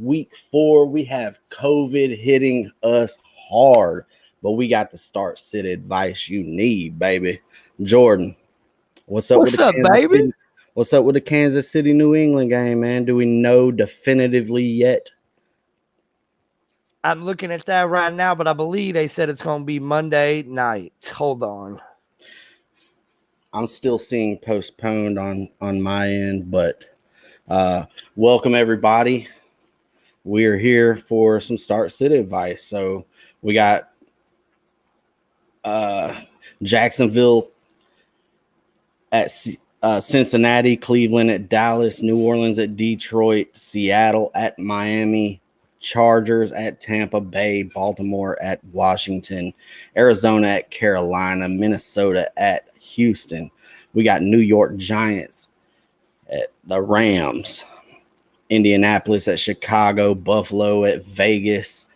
week 4. We have COVID hitting us hard, but we got the start sit advice you need, baby. Jordan, what's up What's up, baby? What's up with the Kansas City New England game, man? Do we know definitively yet? I'm looking at that right now, but I believe they said it's going to be Monday night. Hold on. I'm still seeing postponed on my end, but welcome everybody. We are here for some start sit advice. So we got Jacksonville at Cincinnati, Cleveland at Dallas, New Orleans at Detroit, Seattle at Miami, Chargers at Tampa Bay, Baltimore at Washington, Arizona at Carolina, Minnesota at Houston. We got New York Giants at the Rams, Indianapolis at Chicago, Buffalo at Vegas,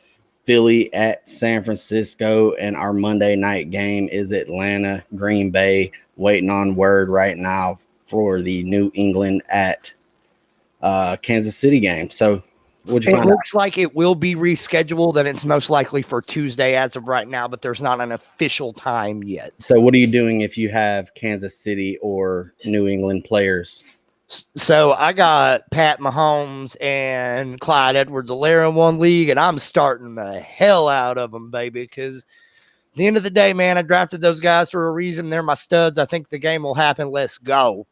Philly at San Francisco, and our Monday night game is Atlanta, Green Bay. Waiting on word right now for the New England at Kansas City game. So what'd you find out? It looks like it will be rescheduled, and it's most likely for Tuesday as of right now, but there's not an official time yet. So what are you doing if you have Kansas City or New England players? So I got Pat Mahomes and Clyde Edwards-Helaire in one league, and I'm starting the hell out of them, baby, because at the end of the day, man, I drafted those guys for a reason. They're my studs. I think the game will happen. Let's go.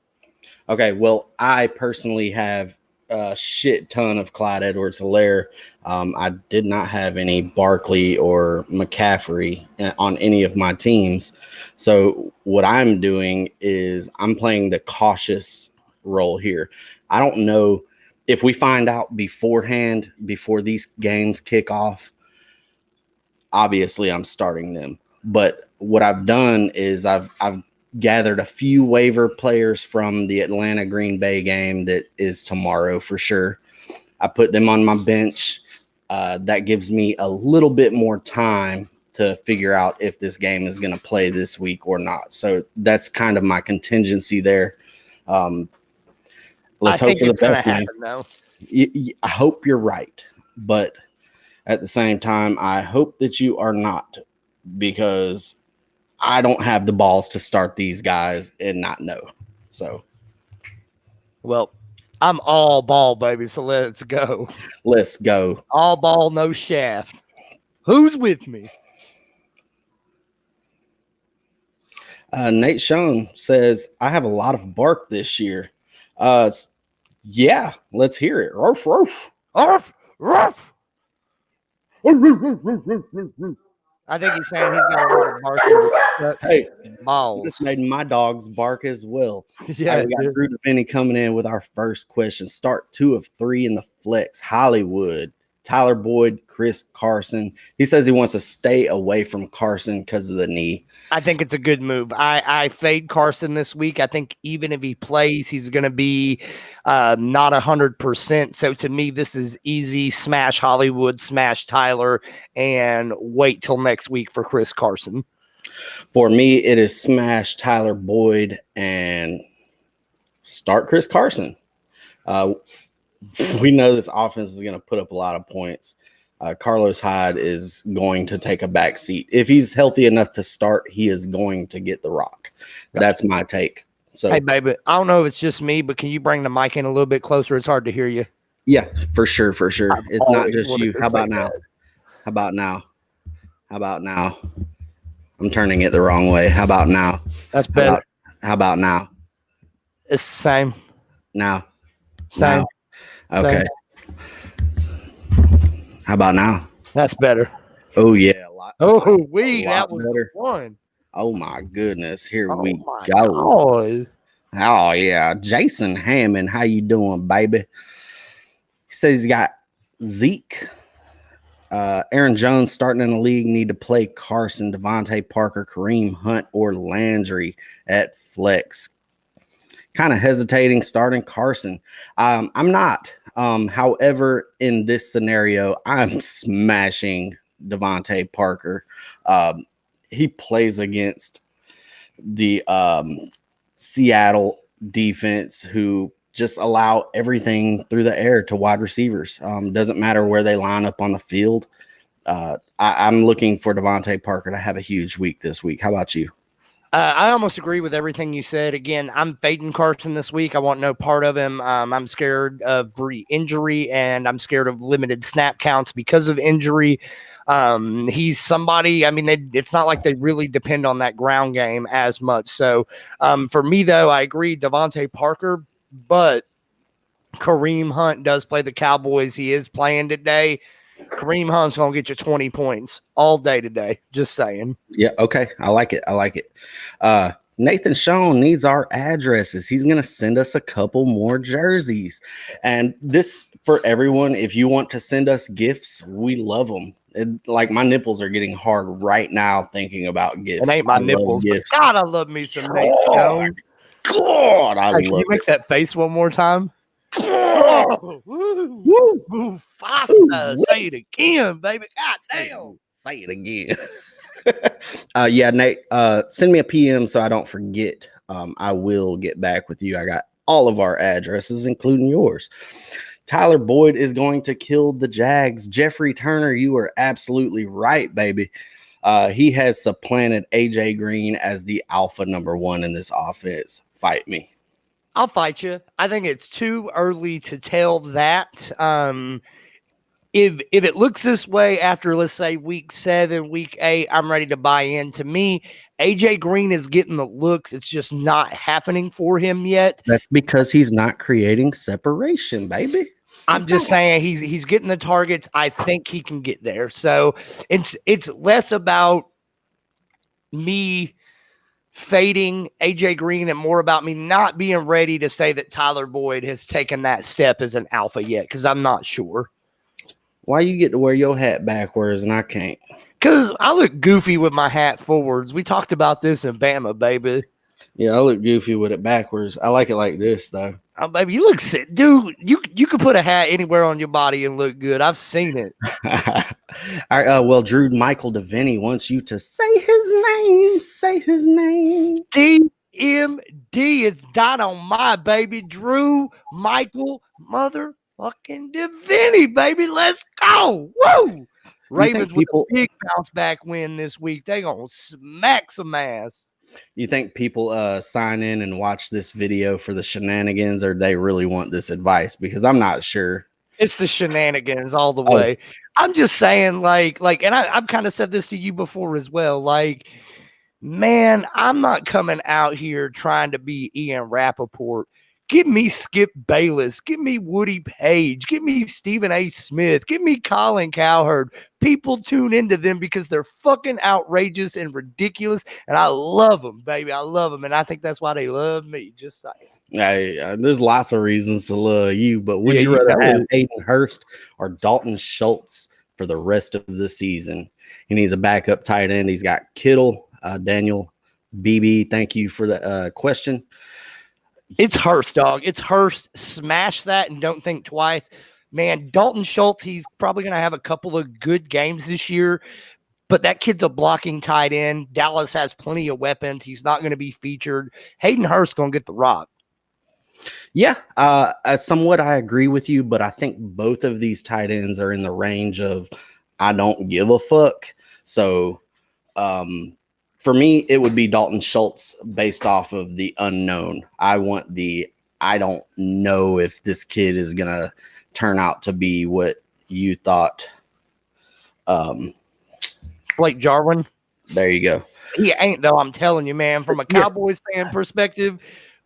Okay, well, I personally have a shit ton of Clyde Edwards-Helaire. I did not have any Barkley or McCaffrey on any of my teams. So what I'm doing is I'm playing the cautious role here. I don't know if we find out beforehand, before these games kick off, obviously I'm starting them. But what I've done is I've gathered a few waiver players from the Atlanta Green Bay game that is tomorrow for sure. I put them on my bench. That gives me a little bit more time to figure out if this game is going to play this week or not. So that's kind of my contingency there. Let's hope for the best, man. I hope you're right, but at the same time, I hope that you are not, because I don't have the balls to start these guys and not know. So, well, I'm all ball, baby. So let's go. Let's go. All ball, no shaft. Who's with me? Nate Schoen says, I have a lot of bark this year. Yeah, let's hear it. Ruff, ruff. Ruff, ruff. I think he's saying he's got a lot of bark. Hey, balls. This made my dogs bark as well. Yeah, we got Drew DeVinny coming in with our first question. Start 2 of 3 in the flex. Hollywood, Tyler Boyd, Chris Carson. He says he wants to stay away from Carson because of the knee. I think it's a good move. I fade Carson this week. I think even if he plays, he's going to be not 100%. So to me, this is easy. Smash Hollywood, smash Tyler, and wait till next week for Chris Carson. For me, it is smash Tyler Boyd and start Chris Carson. We know this offense is going to put up a lot of points. Carlos Hyde is going to take a back seat. If he's healthy enough to start, he is going to get the rock. Gotcha. That's my take. So, hey, baby, I don't know if it's just me, but can you bring the mic in a little bit closer? It's hard to hear you. Yeah, for sure. It's not just you. How about now? How about now? How about now? I'm turning it the wrong way. How about now? That's better. How about now? It's the same. Now. Same. Now. Okay. Same. How about now? That's better. Oh, yeah. That was better. One. Oh, my goodness. Here we go. God. Oh, yeah. Jason Hammond, how you doing, baby? He says he's got Zeke. Aaron Jones starting in the league, need to play Carson, Devontae Parker, Kareem Hunt, or Landry at flex. Kind of hesitating starting Carson. I'm not. However, in this scenario, I'm smashing Devontae Parker. He plays against the Seattle defense, who just allow everything through the air to wide receivers. Doesn't matter where they line up on the field. I'm looking for Devontae Parker to have a huge week this week. How about you? I almost agree with everything you said. Again, I'm fading Carson this week. I want no part of him. I'm scared of injury, and I'm scared of limited snap counts because of injury. He's somebody, I mean, it's not like they really depend on that ground game as much. So for me, though, I agree, Devontae Parker, but Kareem Hunt does play the Cowboys. He is playing today. Kareem Hunt's going to get you 20 points all day today. Just saying. Yeah. Okay. I like it. Nathan Schoen needs our addresses. He's going to send us a couple more jerseys. And this for everyone, if you want to send us gifts, we love them. Like my nipples are getting hard right now thinking about gifts. It ain't my nipples. God, I love me some Nathan Schoen. God, I love Can you make that face one more time? Oh, woo, Mufasa. Say it again, baby. God damn. Say it again. Yeah, Nate, send me a PM so I don't forget. I will get back with you. I got all of our addresses, including yours. Tyler Boyd is going to kill the Jags. Jeffrey Turner, you are absolutely right, baby. He has supplanted AJ Green as the alpha number one in this offense. Fight me. I'll fight you. I think it's too early to tell that. If it looks this way after, let's say, week 7, week 8, I'm ready to buy in. To me, AJ Green is getting the looks. It's just not happening for him yet. That's because he's not creating separation, baby. I'm just saying he's getting the targets. I think he can get there. So it's less about me fading AJ Green and more about me not being ready to say that Tyler Boyd has taken that step as an alpha yet, because I'm not sure. Why you get to wear your hat backwards and I can't? Because I look goofy with my hat forwards. We talked about this in Bama, baby. Yeah, I look goofy with it backwards. I like it like this, though. Oh, baby, you look sick. Dude, you could put a hat anywhere on your body and look good. I've seen it. All right, well, Drew Michael DeVinny wants you to say his name. Say his name. DMD is Dynamite, baby. Drew Michael motherfucking DeVinny, baby. Let's go. Woo! Ravens with a big bounce back win this week. They gonna smack some ass. You think people sign in and watch this video for the shenanigans, or they really want this advice? Because I'm not sure. It's the shenanigans all the way. I'm just saying, like, and I've kind of said this to you before as well. Like, man, I'm not coming out here trying to be Ian Rappaport. Give me Skip Bayless. Give me Woody Page. Give me Stephen A. Smith. Give me Colin Cowherd. People tune into them because they're fucking outrageous and ridiculous. And I love them, baby. I love them. And I think that's why they love me. Just saying. There's lots of reasons to love you, but would you rather have Hayden Hurst or Dalton Schultz for the rest of the season? He needs a backup tight end. He's got Kittle, Daniel, BB. Thank you for the question. It's Hurst, dog. It's Hurst. Smash that and don't think twice. Man, Dalton Schultz, he's probably going to have a couple of good games this year, but that kid's a blocking tight end. Dallas has plenty of weapons. He's not going to be featured. Hayden Hurst going to get the rock. Yeah, somewhat I agree with you, but I think both of these tight ends are in the range of I don't give a fuck. So, for me, it would be Dalton Schultz based off of the unknown. I want I don't know if this kid is going to turn out to be what you thought. Blake Jarwin. There you go. He ain't, though, I'm telling you, man. From a Cowboys fan perspective,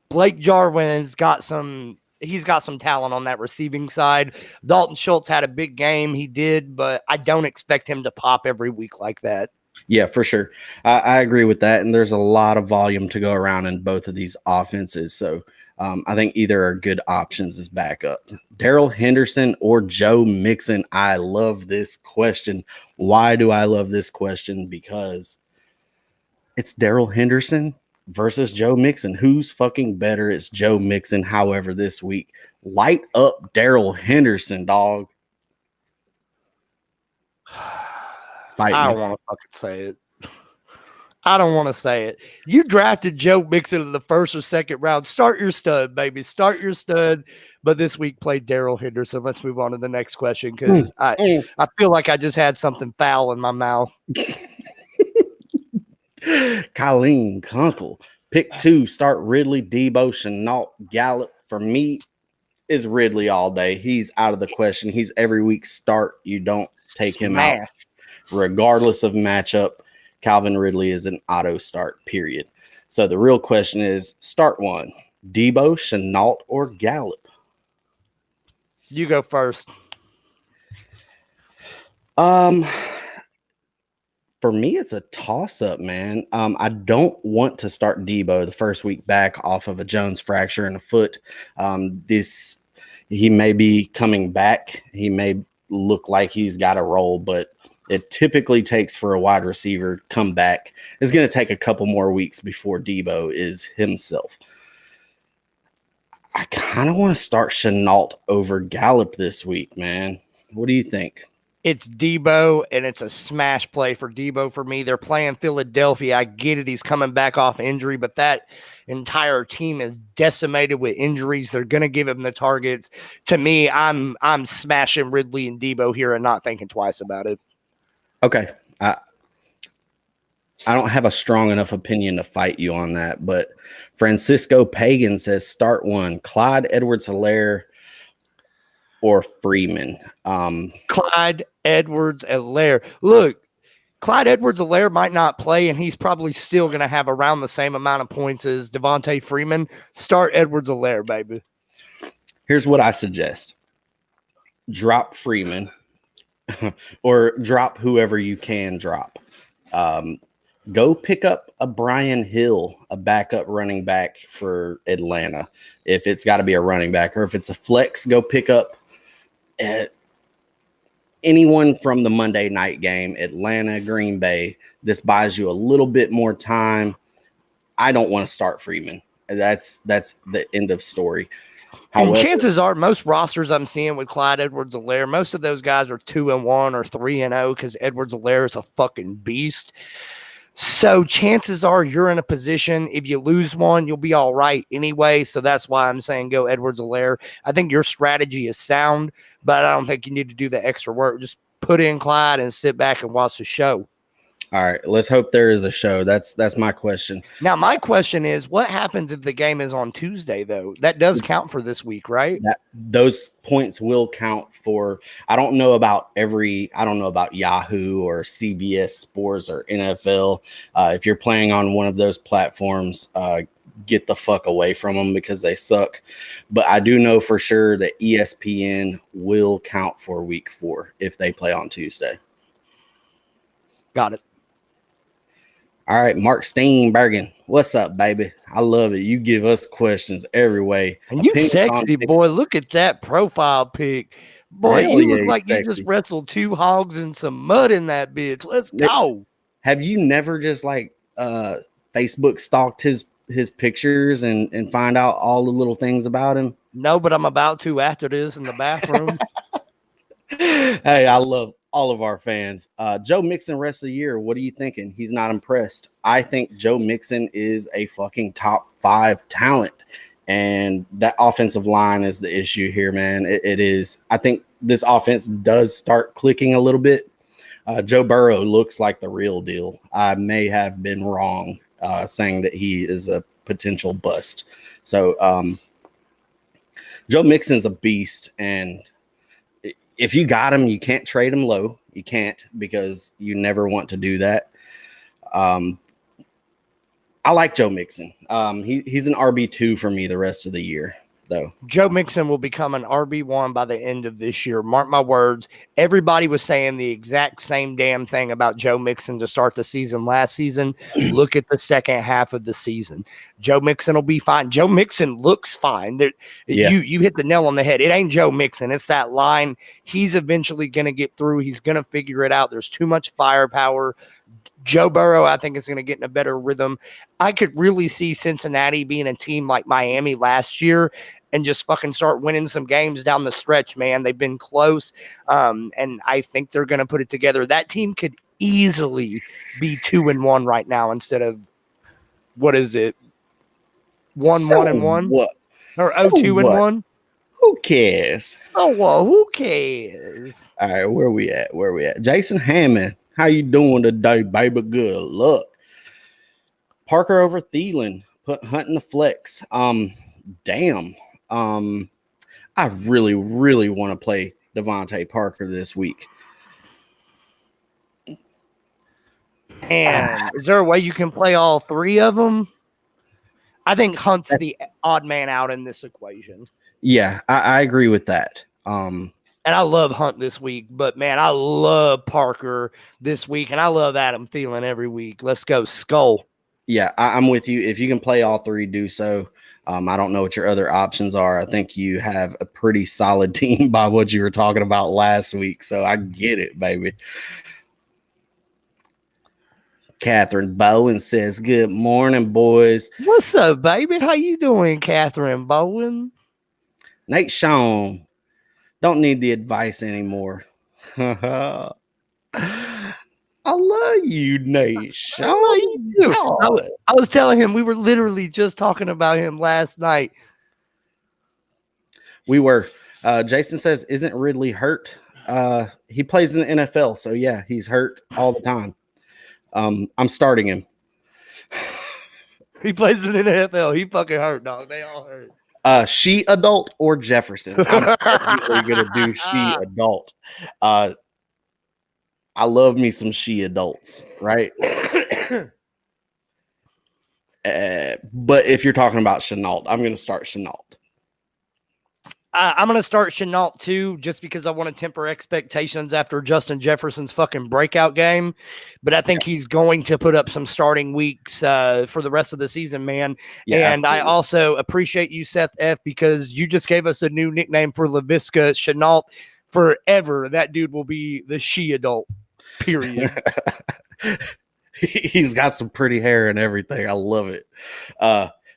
Blake Jarwin's got some talent on that receiving side. Dalton Schultz had a big game. He did, but I don't expect him to pop every week like that. Yeah, for sure. I agree with that. And there's a lot of volume to go around in both of these offenses. So I think either are good options as backup. Darrell Henderson or Joe Mixon. I love this question. Why do I love this question? Because it's Darrell Henderson versus Joe Mixon. Who's fucking better? It's Joe Mixon. However, this week, light up Darrell Henderson, dog. I don't want to fucking say it. I don't want to say it. You drafted Joe Mixon in the first or second round. Start your stud, baby. Start your stud. But this week played Daryl Henderson. Let's move on to the next question because I feel like I just had something foul in my mouth. Colleen Kunkel. Pick 2. Start Ridley, Debo, Chenault, Gallup. For me, is Ridley all day. He's out of the question. He's every week start. You don't take him out. Regardless of matchup, Calvin Ridley is an auto start, period. So the real question is, start 1. Debo, Chenault, or Gallup? You go first. For me, it's a toss-up, man. I don't want to start Debo the first week back off of a Jones fracture in the foot. He may be coming back. He may look like he's got a role, but it typically takes for a wide receiver to come back. It's going to take a couple more weeks before Debo is himself. I kind of want to start Chenault over Gallup this week, man. What do you think? It's Debo, and it's a smash play for Debo for me. They're playing Philadelphia. I get it. He's coming back off injury, but that entire team is decimated with injuries. They're going to give him the targets. To me, I'm smashing Ridley and Debo here and not thinking twice about it. Okay. I don't have a strong enough opinion to fight you on that, but Francisco Pagan says start 1. Clyde Edwards-Helaire or Freeman. Clyde Edwards-Helaire. Look, Clyde Edwards-Helaire might not play, and he's probably still going to have around the same amount of points as Devontae Freeman. Start Edwards-Helaire, baby. Here's what I suggest. Drop Freeman or drop whoever you can drop. Go pick up a Brian Hill, a backup running back for Atlanta. If it's got to be a running back, or if it's a flex, go pick up anyone from the Monday night game, Atlanta, Green Bay. This buys you a little bit more time. I don't want to start Freeman. That's the end of story. However, and chances are most rosters I'm seeing with Clyde Edwards-Helaire, most of those guys are 2-1 or 3-0 because Edwards-Helaire is a fucking beast. So chances are you're in a position, if you lose one, you'll be all right anyway. So that's why I'm saying go Edwards-Helaire. I think your strategy is sound, but I don't think you need to do the extra work. Just put in Clyde and sit back and watch the show. All right, let's hope there is a show. That's my question. Now, my question is, what happens if the game is on Tuesday, though? That does count for this week, right? Those points will count for – I don't know about Yahoo or CBS Sports or NFL. If you're playing on one of those platforms, get the fuck away from them because they suck. But I do know for sure that ESPN will count for week 4 if they play on Tuesday. Got it. All right, Mark Steenbergen. What's up, baby? I love it. You give us questions every way. And you sexy, boy. Look at that profile pic. Boy, you look like you just wrestled 2 hogs and some mud in that bitch. Let's go. Have you never just Facebook stalked his pictures and find out all the little things about him? No, but I'm about to after this in the bathroom. Hey, I love all of our fans. Joe Mixon rest of the year, what are you thinking? He's not impressed. I think Joe Mixon is a fucking top 5 talent, and that offensive line is the issue here, man. It is. I think this offense does start clicking a little bit. Joe Burrow looks like the real deal. I may have been wrong saying that he is a potential bust. So Joe Mixon's a beast, and if you got him, you can't trade him low. You can't, because you never want to do that. I like Joe Mixon. He's an RB2 for me the rest of the year, though. Joe Mixon will become an RB1 by the end of this year. Mark my words. Everybody was saying the exact same damn thing about Joe Mixon to start the season last season. Look at the second half of the season. Joe Mixon will be fine. Joe Mixon looks fine. You hit the nail on the head. It ain't Joe Mixon. It's that line. He's eventually going to get through. He's going to figure it out. There's too much firepower. Joe Burrow, I think, is going to get in a better rhythm. I could really see Cincinnati being a team like Miami last year and just fucking start winning some games down the stretch, man. They've been close, and I think they're going to put it together. That team could easily be 2-1 right now instead of what is it? 1-1-1 What? or So 0-2-1? Who cares? Oh well, who cares? All right, where we at? Jason Hammond, how you doing today, baby? Good luck. Parker over Thielen, put Hunt in the flex. Damn. I really, really want to play Devontae Parker this week. And is there a way you can play all three of them? I think Hunt's the odd man out in this equation. Yeah, I agree with that. And I love Hunt this week, but man, I love Parker this week, and I love Adam Thielen every week. Let's go, Skull. Yeah, I'm with you. If you can play all three, do so. I don't know what your other options are. I think you have a pretty solid team by what you were talking about last week, so I get it, baby. Catherine Bowen says, "Good morning, boys." What's up, baby? How you doing, Catherine Bowen? Nate Sean, don't need the advice anymore. I love you, Nate Sean. I was telling him we were literally just talking about him last night. We were. Jason says, "Isn't Ridley hurt?" He plays in the NFL, so yeah, he's hurt all the time. I'm starting him. He plays in the NFL. He fucking hurt, dog. They all hurt. She adult or Jefferson? I'm definitely gonna do she adult. I love me some she adults, right? But if you're talking about Chenault, I'm gonna start Chenault. I'm going to start Chenault too, just because I want to temper expectations after Justin Jefferson's fucking breakout game. But I think he's going to put up some starting weeks for the rest of the season, man. Yeah, and absolutely. I also appreciate you, Seth F., because you just gave us a new nickname for Laviska Chenault. Forever, that dude will be the she adult, period. He's got some pretty hair and everything. I love it.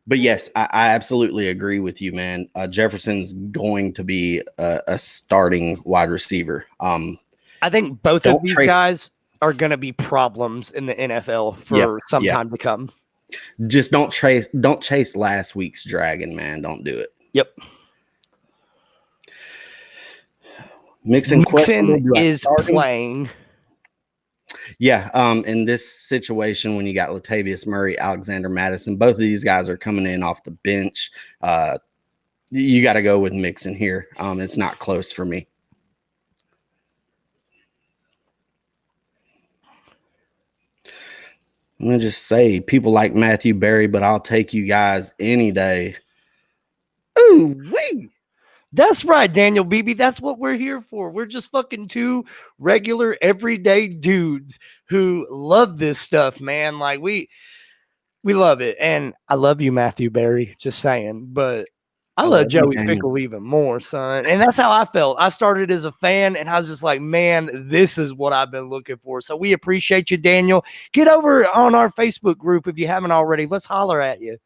But yes, I absolutely agree with you, man. Jefferson's going to be a starting wide receiver. I think both of these guys are going to be problems in the NFL for some time to come. Just don't chase last week's dragon, man. Don't do it. Yep. Mixon is playing. Yeah, in this situation, when you got Latavius Murray, Alexander Madison, both of these guys are coming in off the bench. You got to go with Mixon here. It's not close for me. I'm going to just say people like Matthew Berry, but I'll take you guys any day. Ooh, wait. That's right, Daniel Beebe. That's what we're here for. We're just fucking two regular, everyday dudes who love this stuff, man. Like we love it. And I love you, Matthew Berry, just saying. But I love Joey Fickle even more, son. And that's how I felt. I started as a fan, and I was just like, man, this is what I've been looking for. So we appreciate you, Daniel. Get over on our Facebook group if you haven't already. Let's holler at you.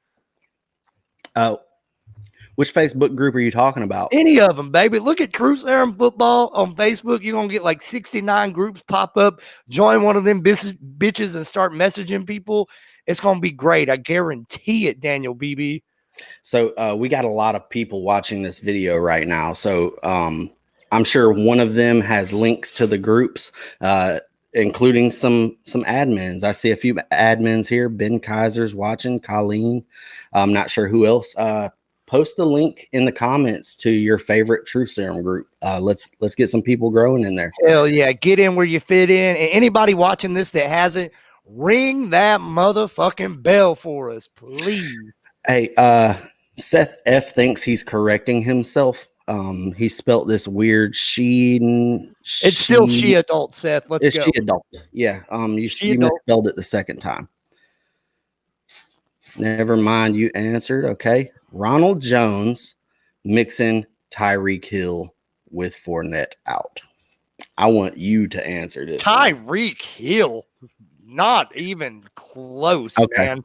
Which Facebook group are you talking about? Any of them, baby. Look at True Serum Football on Facebook. You're going to get like 69 groups pop up. Join one of them bitches and start messaging people. It's going to be great. I guarantee it, Daniel Beebe. So we got a lot of people watching this video right now. So I'm sure one of them has links to the groups, including some admins. I see a few admins here. Ben Kaiser's watching. Colleen. I'm not sure who else. Post a link in the comments to your favorite True Serum group. Let's get some people growing in there. Hell yeah. Get in where you fit in. And anybody watching this that hasn't, ring that motherfucking bell for us, please. Hey, Seth F thinks he's correcting himself. He spelt this weird It's still she adult, Seth. Let's go. She adult. Yeah. You spelled it the second time. Never mind, you answered. Okay. Ronald Jones, Mixon, Tyreek Hill with Fournette out. I want you to answer this. Tyreek Hill, not even close, man.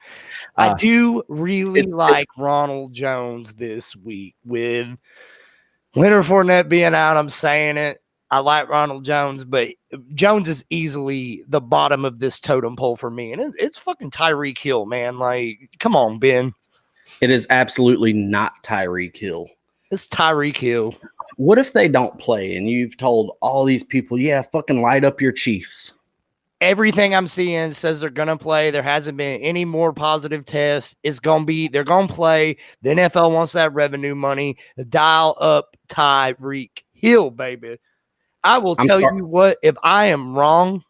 I do really like Ronald Jones this week with Leonard Fournette being out. I'm saying it. I like Ronald Jones, but Jones is easily the bottom of this totem pole for me. And it's fucking Tyreek Hill, man. Like, come on, Ben. It is absolutely not Tyreek Hill. It's Tyreek Hill. What if they don't play and you've told all these people, yeah, fucking light up your Chiefs? Everything I'm seeing says they're going to play. There hasn't been any more positive tests. They're going to play. The NFL wants that revenue money. Dial up Tyreek Hill, baby. I will tell you what, if I am wrong,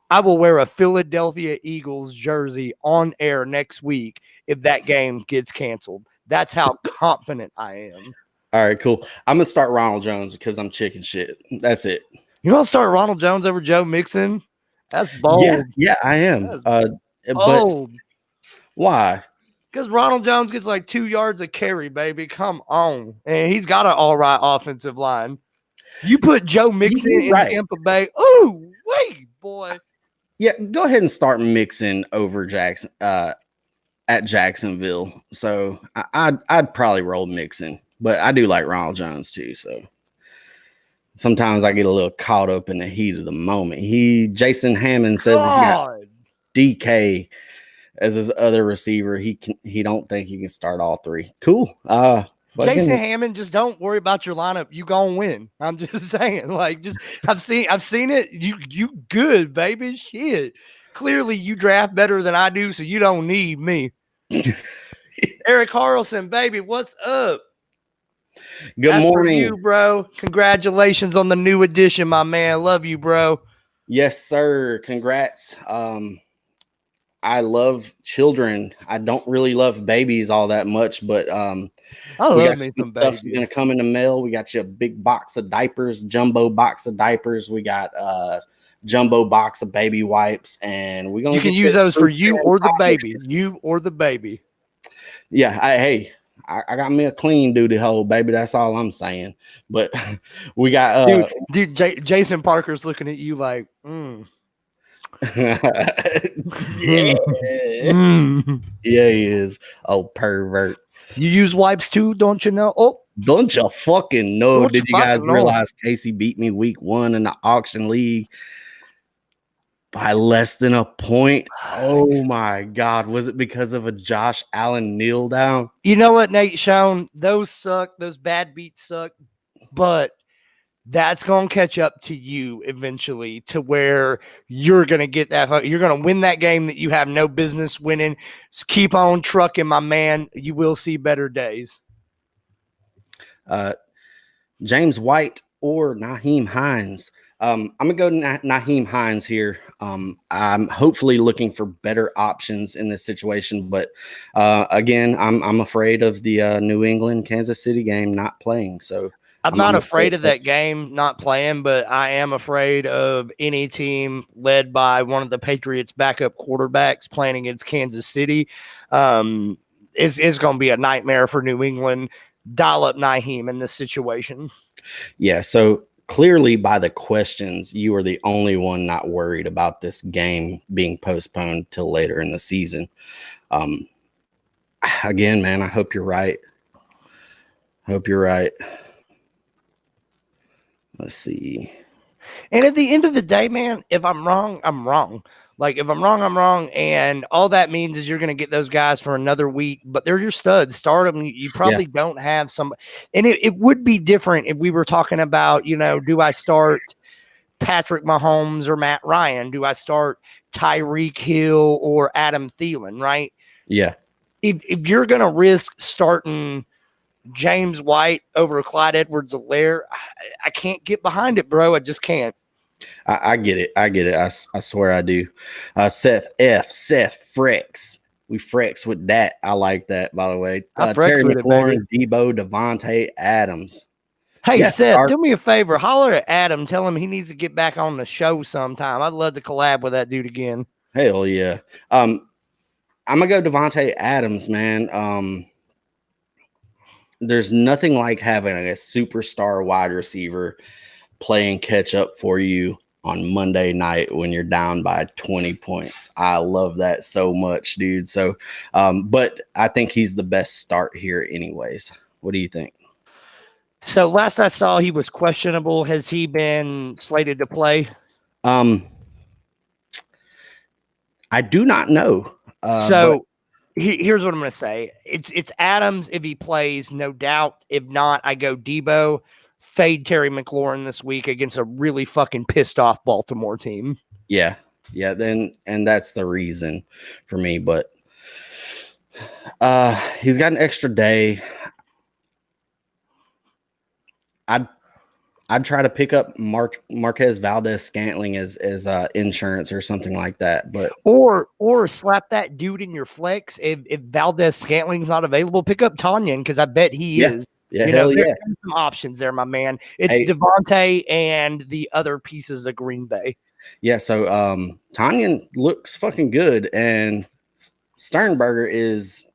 I will wear a Philadelphia Eagles jersey on air next week if that game gets canceled. That's how confident I am. All right, cool. I'm going to start Ronald Jones because I'm chicken shit. That's it. You want to start Ronald Jones over Joe Mixon? That's bold. Yeah, I am. Bold. But why? Because Ronald Jones gets like 2 yards a carry, baby. Come on. And he's got an all right offensive line. You put Joe Mixon in Tampa Bay. Ooh, wait, boy. Yeah, go ahead and start Mixon over Jackson at Jacksonville. So I'd probably roll Mixon, but I do like Ronald Jones too. So sometimes I get a little caught up in the heat of the moment. Jason Hammond says he's got DK as his other receiver. He don't think he can start all three. Cool. Jason Hammond, just don't worry about your lineup. You gonna win. I'm just saying. Like, just I've seen it. You good, baby. Shit. Clearly, you draft better than I do, so you don't need me. Eric Carlson, baby, what's up? Good morning, you, bro. Congratulations on the new edition, my man. Love you, bro. Yes, sir. Congrats. I love children. I don't really love babies all that much, but I love me some stuff's babies. Gonna come in the mail. We got you a big box of diapers, jumbo box of diapers. We got jumbo box of baby wipes, and we're gonna. You can use those for you or the baby. You or the baby. Yeah. I got me a clean duty hole, baby. That's all I'm saying. But we got dude. Jason Parker's looking at you like, Yeah, he is. Oh, pervert. You use wipes too, don't you know? Oh, don't you fucking know? Did you guys realize Casey beat me week 1 in the auction league by less than a point? Oh my God. Was it because of a Josh Allen kneel down? You know what, Nate Schoen? Those suck. Those bad beats suck. But that's going to catch up to you eventually to where you're going to get that. You're going to win that game that you have no business winning. Just keep on trucking, my man. You will see better days. James White or Nyheim Hines. I'm going to go Nyheim Hines here. I'm hopefully looking for better options in this situation. But again, I'm afraid of the New England Kansas City game not playing. So I'm not afraid of that game not playing, but I am afraid of any team led by one of the Patriots' backup quarterbacks playing against Kansas City. It's going to be a nightmare for New England. Dial up Nyheim in this situation. Yeah, so clearly by the questions, you are the only one not worried about this game being postponed till later in the season. Again, man, I hope you're right. Let's see. And at the end of the day, man, if I'm wrong, I'm wrong. Like, if I'm wrong, I'm wrong. And all that means is you're going to get those guys for another week, but they're your studs. Start them. You probably don't have some. And it would be different if we were talking about, do I start Patrick Mahomes or Matt Ryan? Do I start Tyreek Hill or Adam Thielen, right? Yeah. If you're going to risk starting James White over Clyde Edwards-Helaire, I can't get behind it, bro. I just can't. I get it. I swear I do. Seth Frex. We Frex with that. I like that, by the way. Terry McLaurin, Debo, Devontae Adams. Hey, Seth, do me a favor. Holler at Adam. Tell him he needs to get back on the show sometime. I'd love to collab with that dude again. Hell yeah. I'm going to go Devontae Adams, man. There's nothing like having a superstar wide receiver playing catch up for you on Monday night when you're down by 20 points. I love that so much, dude. So, but I think he's the best start here anyways. What do you think? So last I saw, he was questionable. Has he been slated to play? I do not know. So here's what I'm going to say. It's Adams if he plays, no doubt. If not, I go Debo. Fade Terry McLaurin this week against a really fucking pissed off Baltimore team. Yeah. And that's the reason for me. But he's got an extra day. I'd try to pick up Marquez Valdez-Scantling as insurance or something like that. But or slap that dude in your flex. If Valdez-Scantling's not available, pick up Tanyan because I bet he is. Yeah, there's some options there, my man. It's Devontae and the other pieces of Green Bay. Yeah, so Tanyan looks fucking good, and Sternberger is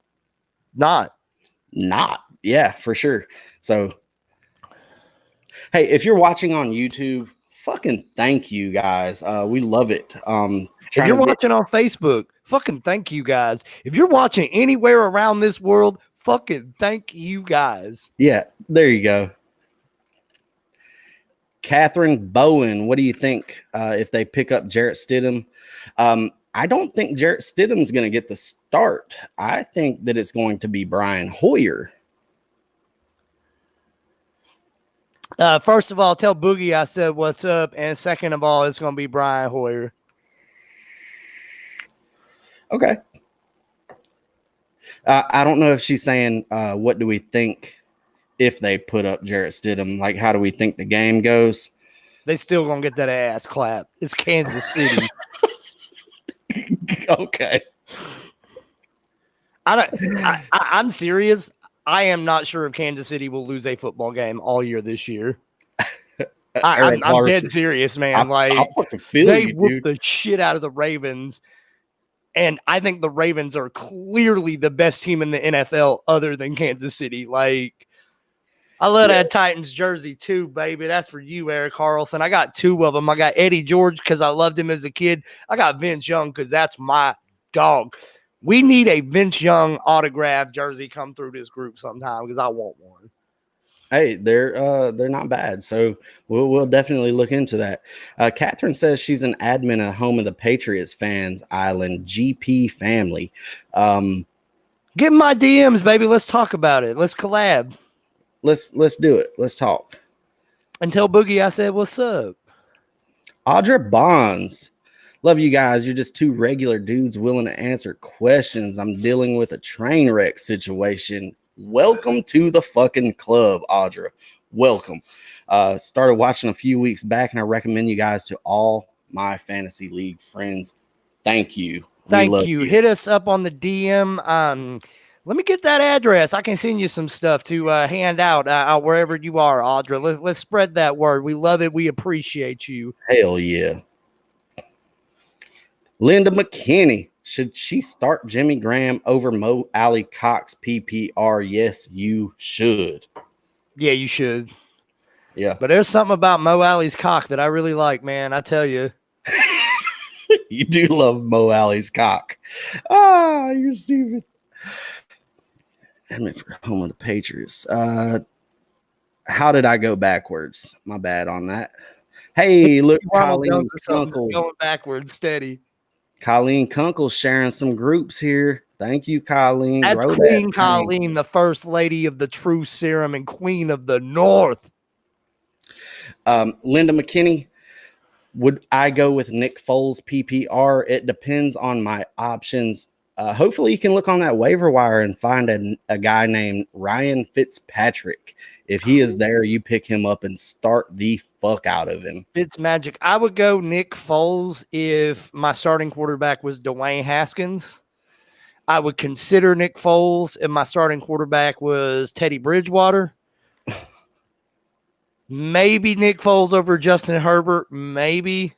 not. Yeah, for sure. So, hey, if you're watching on YouTube, fucking thank you guys. We love it. If you're watching on Facebook, fucking thank you guys. If you're watching anywhere around this world, fucking thank you guys. Yeah, there you go. Catherine Bowen, what do you think if they pick up Jarrett Stidham? I don't think Jarrett Stidham's going to get the start. I think that it's going to be Brian Hoyer. First of all, tell Boogie I said what's up. And second of all, it's going to be Brian Hoyer. Okay. I don't know if she's saying, what do we think if they put up Jarrett Stidham? Like, how do we think the game goes? They still going to get that ass clap. It's Kansas City. Okay. I'm serious. I am not sure if Kansas City will lose a football game all year this year. I'm dead serious, man. They whooped the shit out of the Ravens. And I think the Ravens are clearly the best team in the NFL other than Kansas City. Like, I love that Titans jersey too, baby. That's for you, Eric Carlson. I got two of them. I got Eddie George because I loved him as a kid. I got Vince Young because that's my dog. We need a Vince Young autograph jersey come through this group sometime because I want one. Hey, they're not bad, so we'll definitely look into that. Catherine says she's an admin at Home of the Patriots Fans Island GP family. Get in my DMs, baby. Let's talk about it. Let's collab. Let's do it. Let's talk. And tell Boogie I said what's up. Audra Bonds. Love you guys. You're just two regular dudes willing to answer questions. I'm dealing with a train wreck situation. Welcome to the fucking club, Audra. Welcome. Started watching a few weeks back, and I recommend you guys to all my fantasy league friends. Thank you. Thank you. Hit us up on the DM. Let me get that address. I can send you some stuff to hand out wherever you are, Audra. Let's spread that word. We love it. We appreciate you. Hell yeah. Linda McKinney. Should she start Jimmy Graham over Mo Alley Cox PPR? Yes, you should. Yeah, you should. Yeah. But there's something about Mo Alley's cock that I really like, man. I tell you. You do love Mo Alley's cock. Ah, you're stupid. Admit for Home of the Patriots. How did I go backwards? My bad on that. Hey, look, Colleen Kunkel. Going backwards, steady. Colleen Kunkel sharing some groups here. Thank you, Colleen. That's Queen Colleen, the first lady of the True Serum and Queen of the North. Linda McKinney, would I go with Nick Foles PPR? It depends on my options. Hopefully you can look on that waiver wire and find a guy named Ryan Fitzpatrick. If he is there, you pick him up and start the fuck out of him. Fitzmagic. I would go Nick Foles if my starting quarterback was Dwayne Haskins. I would consider Nick Foles if my starting quarterback was Teddy Bridgewater. Maybe Nick Foles over Justin Herbert. Maybe.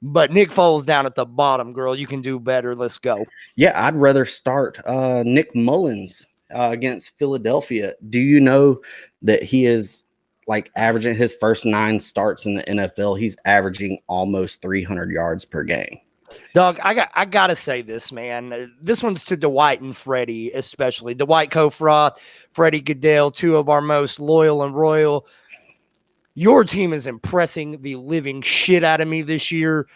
But Nick Foles down at the bottom, girl. You can do better. Let's go. Yeah, I'd rather start Nick Mullins against Philadelphia. Do you know that he is like averaging his first 9 starts in the NFL? He's averaging almost 300 yards per game. Doug, I gotta say this, man. This one's to Dwight and Freddie, especially Dwight Kofroth, Freddie Goodell, two of our most loyal and royal. Your team is impressing the living shit out of me this year.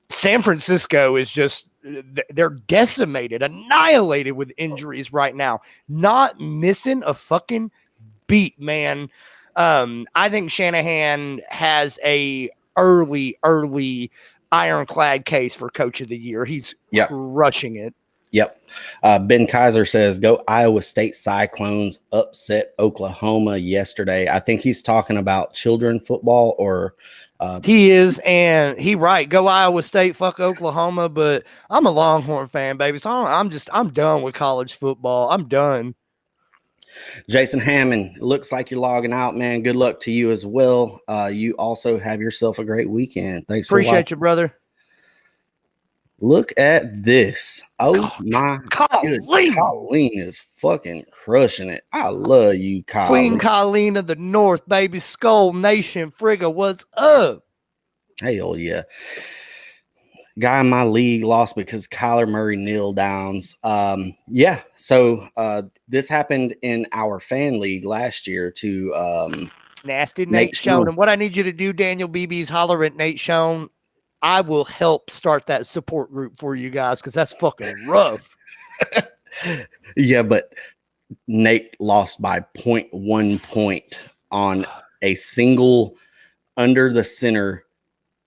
San Francisco is just, they're decimated, annihilated with injuries right now. Not missing a fucking beat, man. I think Shanahan has a early ironclad case for coach of the year. He's crushing it. Yep. Ben Kaiser says, go Iowa State Cyclones upset Oklahoma yesterday. I think he's talking about children football or he is, and he right. Go Iowa State, fuck Oklahoma, but I'm a Longhorn fan, baby. So I'm done with college football. I'm done. Jason Hammond, looks like you're logging out, man. Good luck to you as well. You also have yourself a great weekend. Thanks for watching. Appreciate you, brother. Look at this. Oh my God. Colleen is fucking crushing it. I love you, Colleen. Queen Colleen of the North, baby. Skull Nation. Frigga, what's up? Hell yeah. Guy in my league lost because Kyler Murray kneel downs. Yeah. So this happened in our fan league last year to Nasty Nate Schoen. And what I need you to do, Daniel Beebe, is holler at Nate Schoen. I will help start that support group for you guys because that's fucking rough. Yeah, but Nate lost by 0.1 point on a single under the center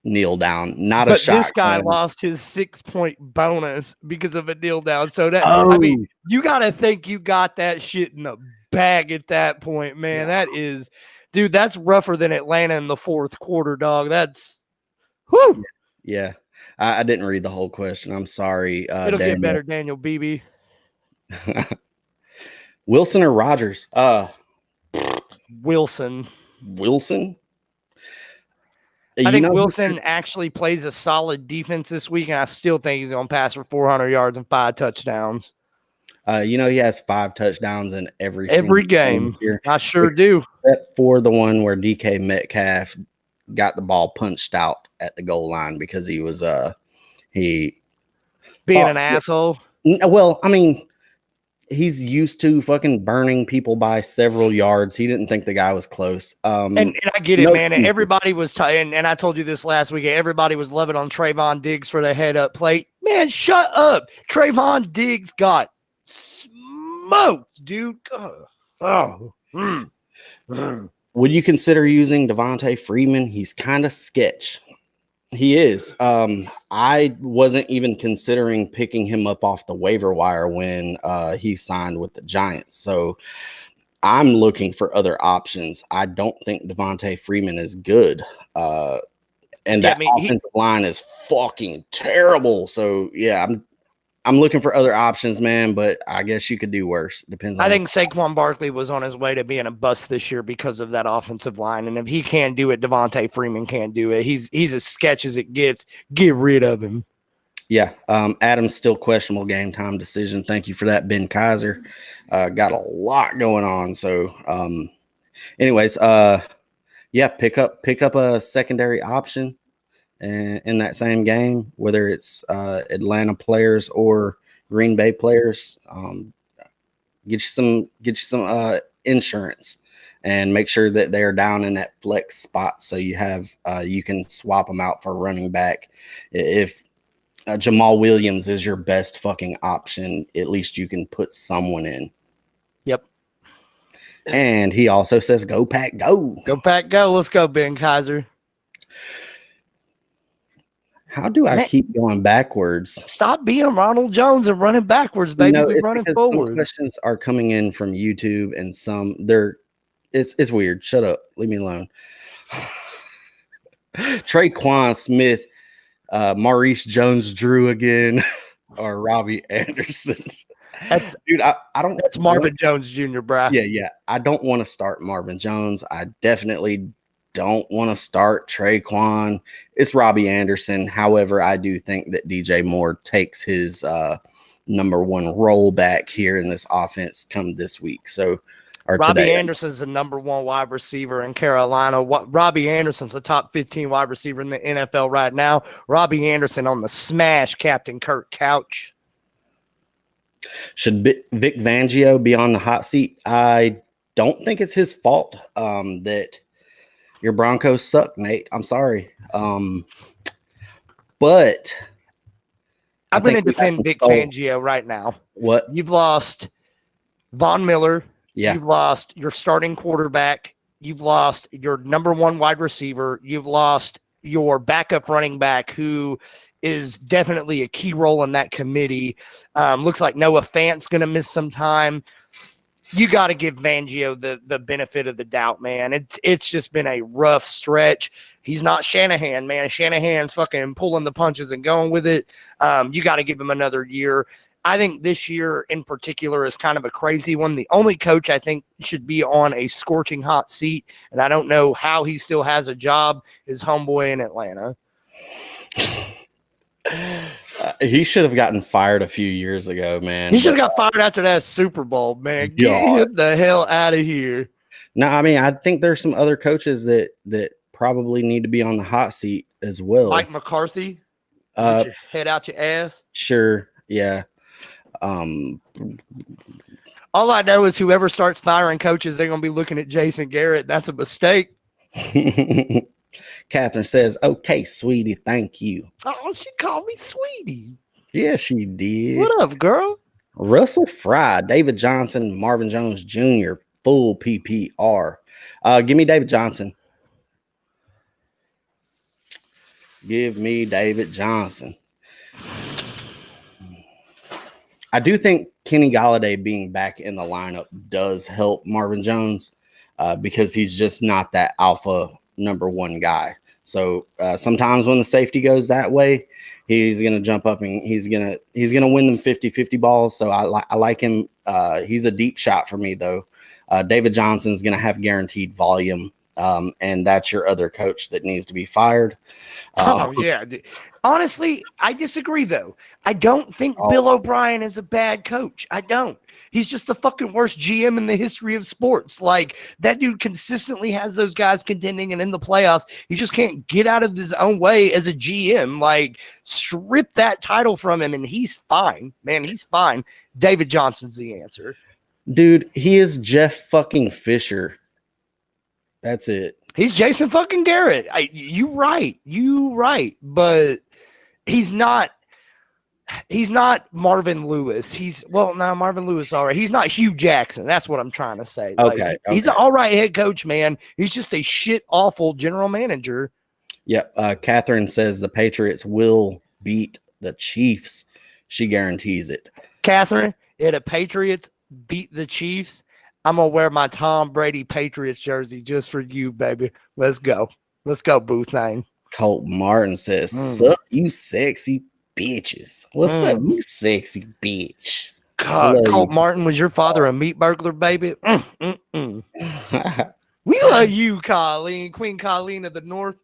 kneel down, not a shot. This guy lost his 6-point bonus because of a kneel down. So that I mean, you got to think you got that shit in the bag at that point, man. Yeah. That is, dude, that's rougher than Atlanta in the fourth quarter, dog. That's whoo. Yeah, I didn't read the whole question. I'm sorry. It'll get better, Daniel Beebe. Wilson or Rodgers? Wilson. I think Wilson actually plays a solid defense this week, and I still think he's going to pass for 400 yards and 5 touchdowns. He has 5 touchdowns in every game. I sure do. Except for the one where DK Metcalf got the ball punched out at the goal line because he was being an asshole. Well, I mean, he's used to fucking burning people by several yards. He didn't think the guy was close. And I get it, man. And everybody was and I told you this last week. Everybody was loving on Trayvon Diggs for the head up plate. Man, shut up. Trayvon Diggs got smoked, dude. Would you consider using Devontae Freeman? He's kind of sketch. He is. I wasn't even considering picking him up off the waiver wire when he signed with the Giants. So I'm looking for other options. I don't think Devontae Freeman is good. And that offensive line is fucking terrible. So, yeah, I'm looking for other options, man, but I guess you could do worse. Depends on. I think Saquon Barkley was on his way to being a bust this year because of that offensive line. And if he can't do it, Devontae Freeman can't do it. He's as sketch as it gets. Get rid of him. Yeah. Adam's still questionable game time decision. Thank you for that, Ben Kaiser. Got a lot going on. So anyways, pick up a secondary option in that same game, whether it's Atlanta players or Green Bay players. Get you some insurance and make sure that they're down in that flex spot so you have you can swap them out for running back. If Jamal Williams is your best fucking option, at least you can put someone in. Yep. And he also says, go Pack, go. Go Pack, go. Let's go, Ben Kaiser. How do I keep going backwards? Stop being Ronald Jones and running backwards, baby. We're running forward. Some questions are coming in from YouTube, and some it's weird. Shut up. Leave me alone. Traquan Smith, Maurice Jones-Drew again, or Robbie Anderson. Dude, I don't. That's Marvin Jones Jr., bro. Yeah. I don't want to start Marvin Jones. I definitely don't want to start Traquan. It's Robbie Anderson. However, I do think that DJ Moore takes his number one role back here in this offense come this week. So or Robbie today. Anderson's the number 1 wide receiver in Carolina. Robbie Anderson's a top 15 wide receiver in the NFL right now. Robbie Anderson on the smash Captain Kirk couch. Should Vic Fangio be on the hot seat? I don't think it's his fault that your Broncos suck, Nate. I'm sorry. But I'm going to defend Vic Fangio right now. What? You've lost Von Miller. Yeah. You've lost your starting quarterback. You've lost your number 1 wide receiver. You've lost your backup running back, who is definitely a key role in that committee. Looks like Noah Fant's going to miss some time. You got to give Fangio the benefit of the doubt, man. It's just been a rough stretch. He's not Shanahan, man. Shanahan's fucking pulling the punches and going with it. You got to give him another year. I think this year in particular is kind of a crazy one. The only coach I think should be on a scorching hot seat, and I don't know how he still has a job, is homeboy in Atlanta. He should have gotten fired a few years ago, man. He should have got fired after that Super Bowl, man. Get him the hell out of here. No, I mean, I think there's some other coaches that probably need to be on the hot seat as well. Mike McCarthy, get your head out your ass. Sure, yeah. All I know is whoever starts firing coaches, they're going to be looking at Jason Garrett. That's a mistake. Catherine says, "Okay, sweetie, thank you." Oh, she called me sweetie. Yeah, she did. What up, girl? Russell Fry, David Johnson, Marvin Jones Jr., full PPR. Give me David Johnson. Give me David Johnson. I do think Kenny Golladay being back in the lineup does help Marvin Jones because he's just not that alpha number 1 guy. So sometimes when the safety goes that way, he's going to jump up and he's going to win them 50-50 balls. So I like him. He's a deep shot for me, though. David Johnson's going to have guaranteed volume, and that's your other coach that needs to be fired. Yeah. Honestly, I disagree, though. I don't think Bill O'Brien is a bad coach. I don't. He's just the fucking worst GM in the history of sports. Like, that dude consistently has those guys contending and in the playoffs. He just can't get out of his own way as a GM. Like, strip that title from him, and he's fine. Man, he's fine. David Johnson's the answer. Dude, he is Jeff fucking Fisher. That's it. He's Jason fucking Garrett. You right. But he's not Marvin Lewis. Marvin Lewis, all right. He's not Hugh Jackson. That's what I'm trying to say. Okay. He's an all right head coach, man. He's just a shit awful general manager. Yep. Catherine says the Patriots will beat the Chiefs. She guarantees it. Catherine, if the Patriots beat the Chiefs, I'm going to wear my Tom Brady Patriots jersey just for you, baby. Let's go. Let's go, boo thing. Colt Martin says, "Sup, you sexy bitches." What's up, you sexy bitch? God, Colt Martin, was your father a meat burglar, baby? We love you, Colleen, Queen Colleen of the North.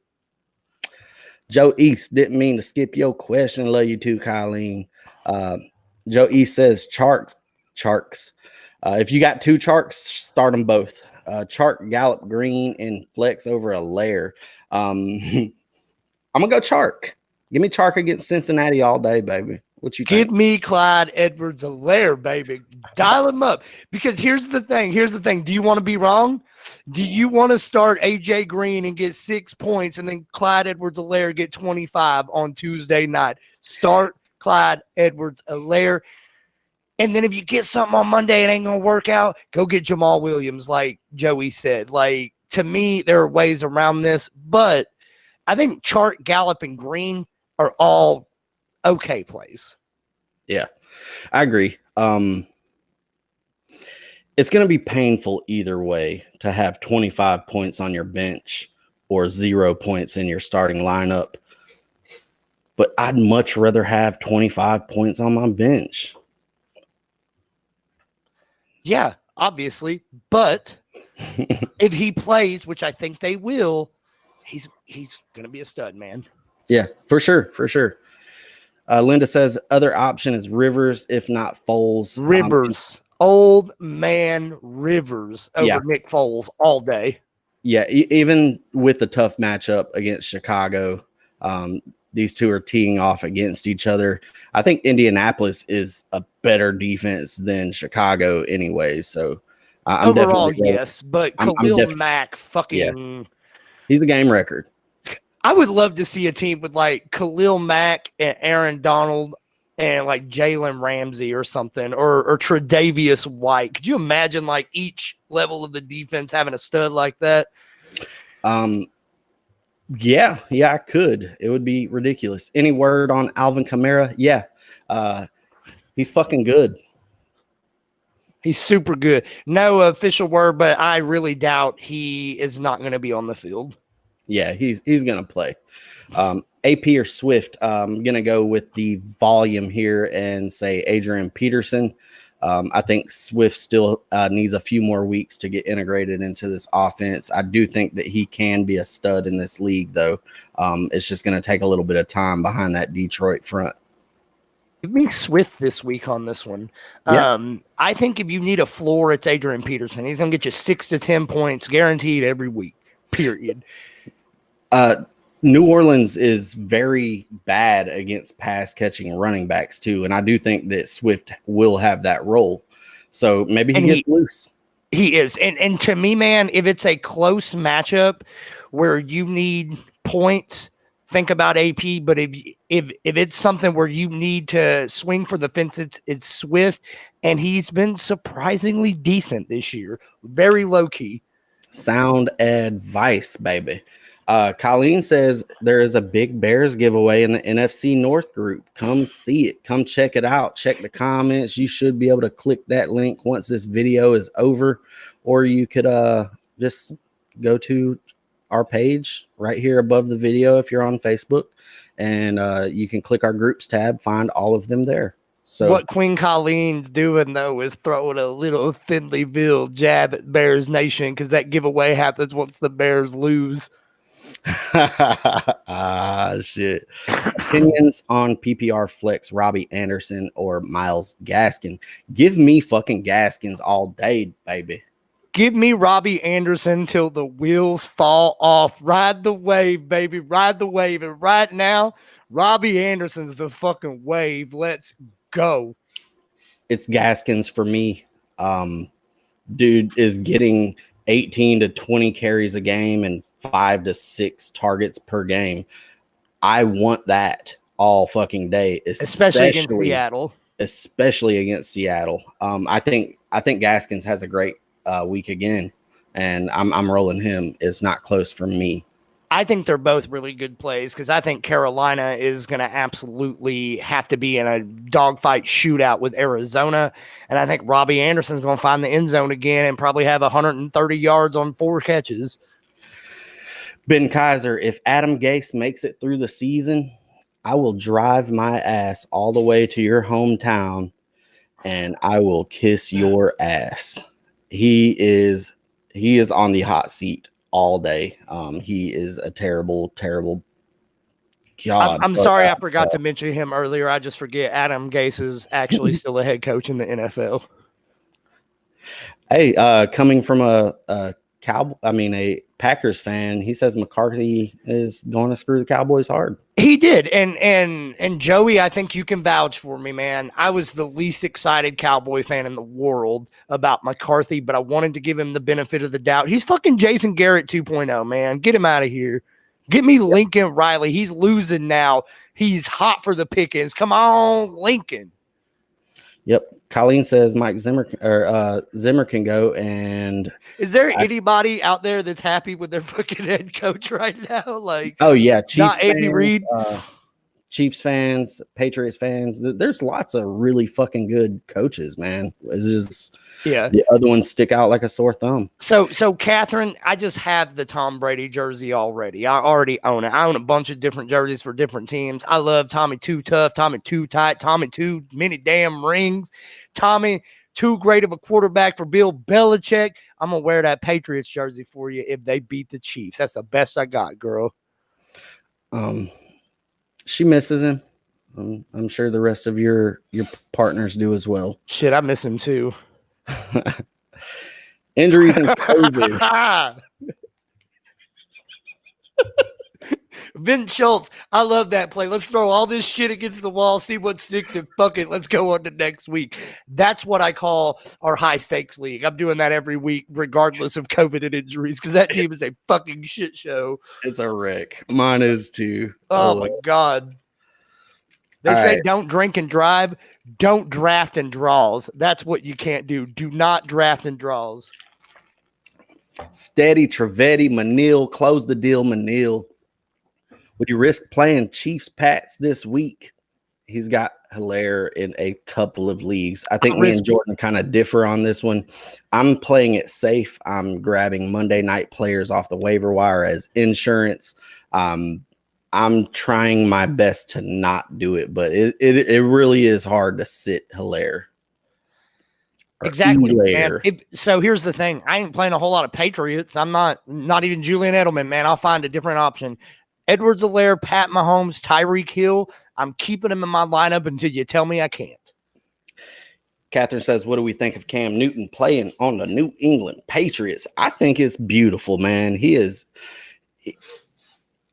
Joe East, didn't mean to skip your question. Love you too, Colleen. Joe East says, Charks. If you got 2 Charks, start them both. Chark, Gallup, Green, and flex over a layer. I'm going to go Chark. Give me Chark against Cincinnati all day, baby. What you think? Give me Clyde Edwards-Helaire, baby. Dial him up. Because here's the thing. Do you want to be wrong? Do you want to start A.J. Green and get 6 points and then Clyde Edwards-Helaire get 25 on Tuesday night? Start Clyde Edwards-Helaire. And then if you get something on Monday it ain't going to work out, go get Jamal Williams, like Joey said. Like, to me, there are ways around this. But I think Chark, Gallup, and Green are all okay plays. Yeah, I agree. It's going to be painful either way to have 25 points on your bench or 0 points in your starting lineup. But I'd much rather have 25 points on my bench. Yeah, obviously. But if he plays, which I think they will, he's going to be a stud, man. Yeah, for sure. Linda says other option is Rivers, if not Foles. Rivers. Old man Rivers over Nick Foles all day. Yeah, even with the tough matchup against Chicago, these two are teeing off against each other. I think Indianapolis is a better defense than Chicago anyway. So I'm overall, definitely yes, but Khalil Mack fucking he's a game record. I would love to see a team with like Khalil Mack and Aaron Donald and like Jalen Ramsey or something, or Tre'Davious White. Could you imagine like each level of the defense having a stud like that? Yeah, I could. It would be ridiculous. Any word on Alvin Kamara? Yeah. He's fucking good. He's super good. No official word, but I really doubt he is not going to be on the field. Yeah, he's going to play. AP or Swift, I'm going to go with the volume here and say Adrian Peterson. I think Swift still needs a few more weeks to get integrated into this offense. I do think that he can be a stud in this league, though. It's just going to take a little bit of time behind that Detroit front. Give me Swift this week on this one. Yeah. I think if you need a floor, it's Adrian Peterson. He's going to get you 6 to 10 points guaranteed every week, period. New Orleans is very bad against pass catching running backs too. And I do think that Swift will have that role. So maybe he gets loose. He is. And to me, man, if it's a close matchup where you need points, think about AP. But if it's something where you need to swing for the fence, it's Swift. And he's been surprisingly decent this year. Very low key. Sound advice, baby. Colleen says there is a big Bears giveaway in the NFC North group. Come see it. Come check it out. Check the comments. You should be able to click that link once this video is over, or you could just go to our page right here above the video if you're on Facebook, and you can click our groups tab, find all of them there. So what Queen Colleen's doing, though, is throwing a little thinly veiled jab at Bears Nation because that giveaway happens once the Bears lose. Shit. Opinions on PPR flex, Robbie Anderson or Myles Gaskin? Give me fucking Gaskins all day, baby. Give me Robbie Anderson till the wheels fall off. Ride the wave, baby. Ride the wave. And right now, Robbie Anderson's the fucking wave. Let's go. It's Gaskins for me. Dude is getting 18 to 20 carries a game and 5 to 6 targets per game. I want that all fucking day, especially against Seattle. Especially against Seattle. I think Gaskins has a great week again, and I'm rolling him. It's not close for me. I think they're both really good plays because I think Carolina is going to absolutely have to be in a dogfight shootout with Arizona. And I think Robbie Anderson's going to find the end zone again and probably have 130 yards on 4 catches. Ben Kaiser, if Adam Gase makes it through the season, I will drive my ass all the way to your hometown and I will kiss your ass. He is on the hot seat all day. He is a terrible God. I'm sorry I forgot to mention him earlier. I just forget Adam Gase is actually still a head coach in the NFL. Hey, coming from a Packers fan, he says McCarthy is going to screw the Cowboys hard. He did. And Joey, I think you can vouch for me, man. I was the least excited Cowboy fan in the world about McCarthy, but I wanted to give him the benefit of the doubt. He's fucking Jason Garrett 2.0, man. Get him out of here. Get me Lincoln Riley. He's losing now. He's hot for the pickings. Come on, Lincoln. Yep. Colleen says Mike Zimmer Zimmer can go. And is there anybody out there that's happy with their fucking head coach right now? Like, oh yeah, Chiefs fans, Andy Reid. Chiefs fans, Patriots fans. There's lots of really fucking good coaches, man. It's just the other ones stick out like a sore thumb. So Catherine, I just have the Tom Brady jersey already. I already own it. I own a bunch of different jerseys for different teams. I love Tommy Too Tough, Tommy Too Tight, Tommy Too Many Damn Rings, Tommy Too Great of a Quarterback for Bill Belichick. I'm gonna wear that Patriots jersey for you if they beat the Chiefs. That's the best I got, girl. She misses him. I'm sure the rest of your partners do as well. Shit, I miss him too. Injuries and COVID. Vince Schultz, I love that play. Let's throw all this shit against the wall, see what sticks, and fuck it. Let's go on to next week. That's what I call our high stakes league. I'm doing that every week, regardless of COVID and injuries, because that team is a fucking shit show. It's a wreck. Mine is too. Oh my God. They say don't drink and drive. Don't draft and draws. That's what you can't do. Do not draft and draws. Steady, Trevetti, Manil, close the deal, Manil. Would you risk playing Chiefs Pats this week? He's got Hilaire in a couple of leagues. I think me and Jordan kind of differ on this one. I'm playing it safe. I'm grabbing Monday night players off the waiver wire as insurance. I'm trying my best to not do it, but it really is hard to sit Hilaire. Exactly, man. So here's the thing. I ain't playing a whole lot of Patriots. I'm not even Julian Edelman, man. I'll find a different option. Edwards-Helaire, Pat Mahomes, Tyreek Hill. I'm keeping them in my lineup until you tell me I can't. Catherine says, what do we think of Cam Newton playing on the New England Patriots? I think it's beautiful, man.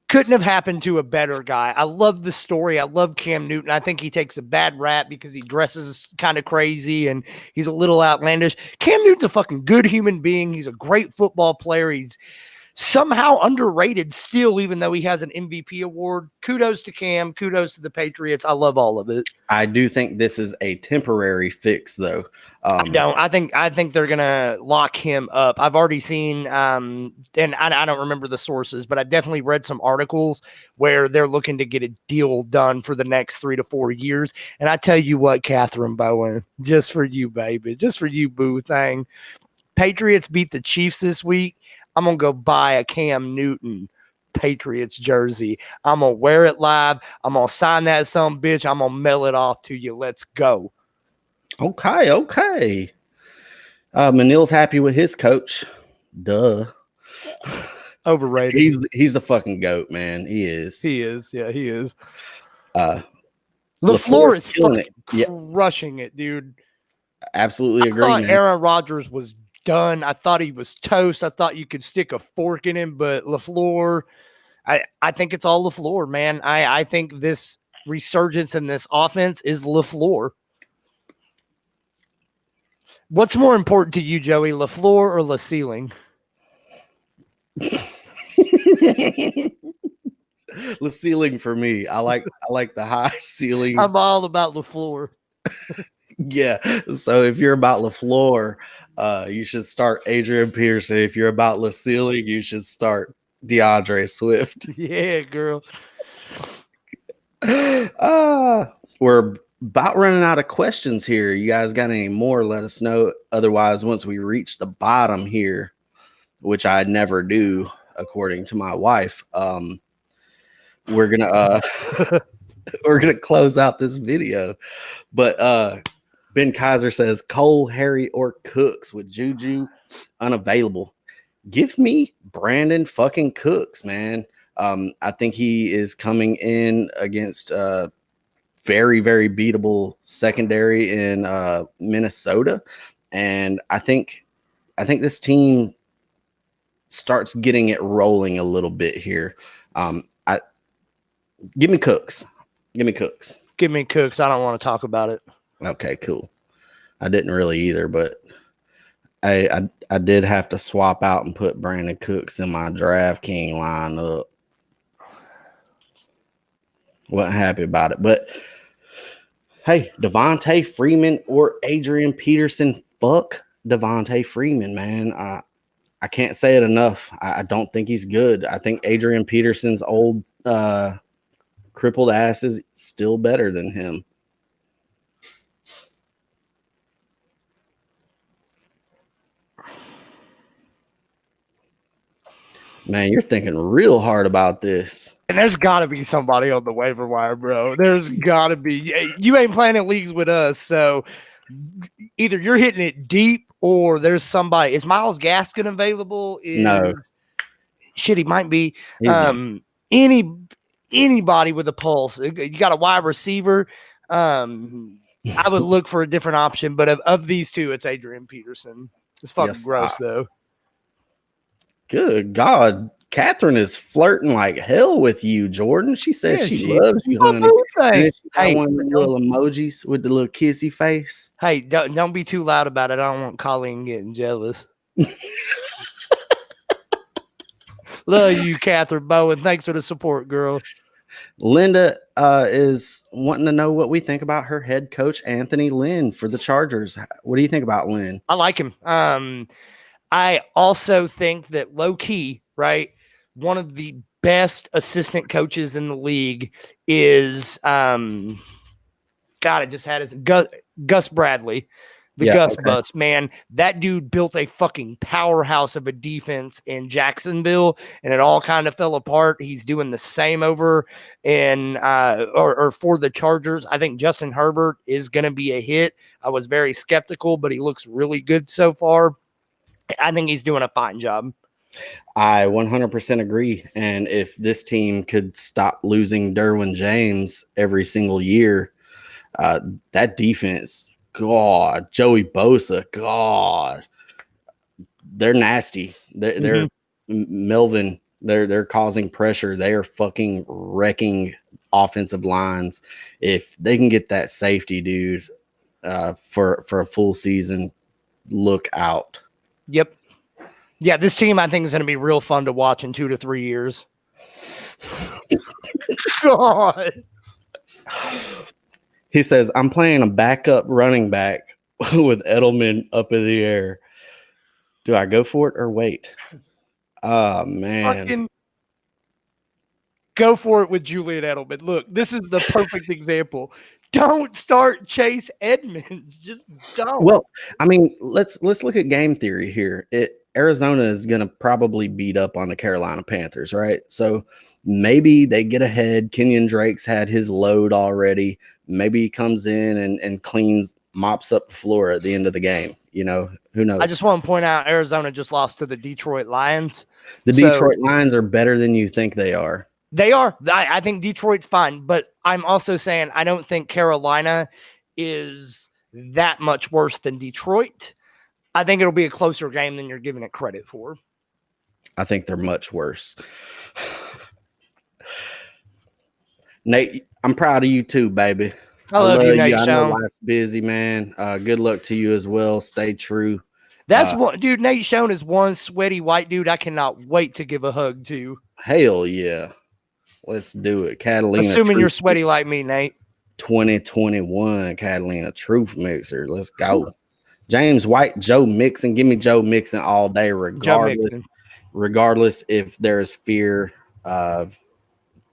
Couldn't have happened to a better guy. I love the story. I love Cam Newton. I think he takes a bad rap because he dresses kind of crazy and he's a little outlandish. Cam Newton's a fucking good human being. He's a great football player. He's somehow underrated still, even though he has an MVP award. Kudos to Cam. Kudos to the Patriots. I love all of it. I do think this is a temporary fix, though. I don't. I think they're gonna lock him up. I've already seen, and I don't remember the sources, but I definitely read some articles where they're looking to get a deal done for the next 3 to 4 years. And I tell you what, Catherine Bowen, just for you, baby, just for you, boo thing. Patriots beat the Chiefs this week. I'm going to go buy a Cam Newton Patriots jersey. I'm going to wear it live. I'm going to sign that some bitch. I'm going to mail it off to you. Let's go. Okay. Manil's happy with his coach. Duh. Overrated. He's a fucking goat, man. He is. Yeah, he is. LaFleur is fucking crushing it, dude. Absolutely agree. I thought Aaron Rodgers was done. I thought he was toast. I thought you could stick a fork in him, but LaFleur, I think it's all LaFleur, man. I think this resurgence in this offense is LaFleur. What's more important to you, Joey, LaFleur or La Ceiling? La Ceiling for me. I like the high ceilings. I'm all about LaFleur. Yeah. So if you're about LaFleur, you should start Adrian Peterson. If you're about La Ceiling, you should start DeAndre Swift. Yeah, girl. We're about running out of questions here. You guys got any more? Let us know. Otherwise, once we reach the bottom here, which I never do, according to my wife, we're gonna close out this video. But Ben Kaiser says Cole, Harry, or Cooks with Juju unavailable. Give me Brandon fucking Cooks, man. I think he is coming in against very, very beatable secondary in Minnesota. And I think this team starts getting it rolling a little bit here. Give me Cooks. Give me Cooks. Give me Cooks. I don't want to talk about it. Okay, cool. I didn't really either, but I did have to swap out and put Brandon Cooks in my DraftKings lineup. Wasn't happy about it, but hey, Devontae Freeman or Adrian Peterson? Fuck Devontae Freeman, man. I can't say it enough. I don't think he's good. I think Adrian Peterson's old crippled ass is still better than him. Man, you're thinking real hard about this. And there's got to be somebody on the waiver wire, bro. There's got to be. You ain't playing in leagues with us, so either you're hitting it deep or there's somebody. Is Myles Gaskin available? No. Shit, he might be. Anybody with a pulse. You got a wide receiver. I would look for a different option, but of these two, it's Adrian Peterson. It's fucking Yes, gross, though. Good God. Catherine is flirting like hell with you, Jordan. She says Yeah, she loves you, honey. And then she got Hey, one of the little emojis with the little kissy face. hey, don't be too loud about it. I don't want Colleen getting jealous. Love you, Catherine Bowen. Thanks for the support, girl. Linda is wanting to know what we think about her head coach, Anthony Lynn, for the Chargers. What do you think about Lynn? I like him. I also think that low key, right? One of the best assistant coaches in the league is God, I just had his Gus Bradley. Gus Bus, man, that dude built a fucking powerhouse of a defense in Jacksonville, and it all kind of fell apart. He's doing the same over in or for the Chargers. I think Justin Herbert is going to be a hit. I was very skeptical, but he looks really good so far. I think he's doing a fine job. I 100% agree. And if this team could stop losing Derwin James every single year, that defense, God, Joey Bosa, God, they're nasty. They're Melvin. They're causing pressure. They are fucking wrecking offensive lines. If they can get that safety, dude, for a full season, look out. Yep. Yeah, this team I think is going to be real fun to watch in 2 to 3 years. God. He says, I'm playing a backup running back with Edelman up in the air. Do I go for it or wait? Oh, man. Fucking go for it with Julian Edelman. Look, this is the perfect example. Don't start Chase Edmonds. Just don't. Well, I mean, let's look at game theory here. Arizona is going to probably beat up on the Carolina Panthers, right? So maybe they get ahead. Kenyon Drake's had his load already. Maybe he comes in and mops up the floor at the end of the game. You know, who knows? I just want to point out Arizona just lost to the Detroit Lions. The Detroit Lions are better than you think they are. They are. I think Detroit's fine, but I'm also saying I don't think Carolina is that much worse than Detroit. I think it'll be a closer game than you're giving it credit for. I think they're much worse. Nate, I'm proud of you too, baby. I love you, Nate. I know life's busy, man. Good luck to you as well. Stay true. That's what, dude. Nate Schoen is one sweaty white dude I cannot wait to give a hug to. Hell yeah. Let's do it. Catalina. Assuming you're sweaty like me, Nate. 2021 Catalina Truth Mixer. Let's go. James White, Joe Mixon. Give me Joe Mixon all day, regardless if there's fear of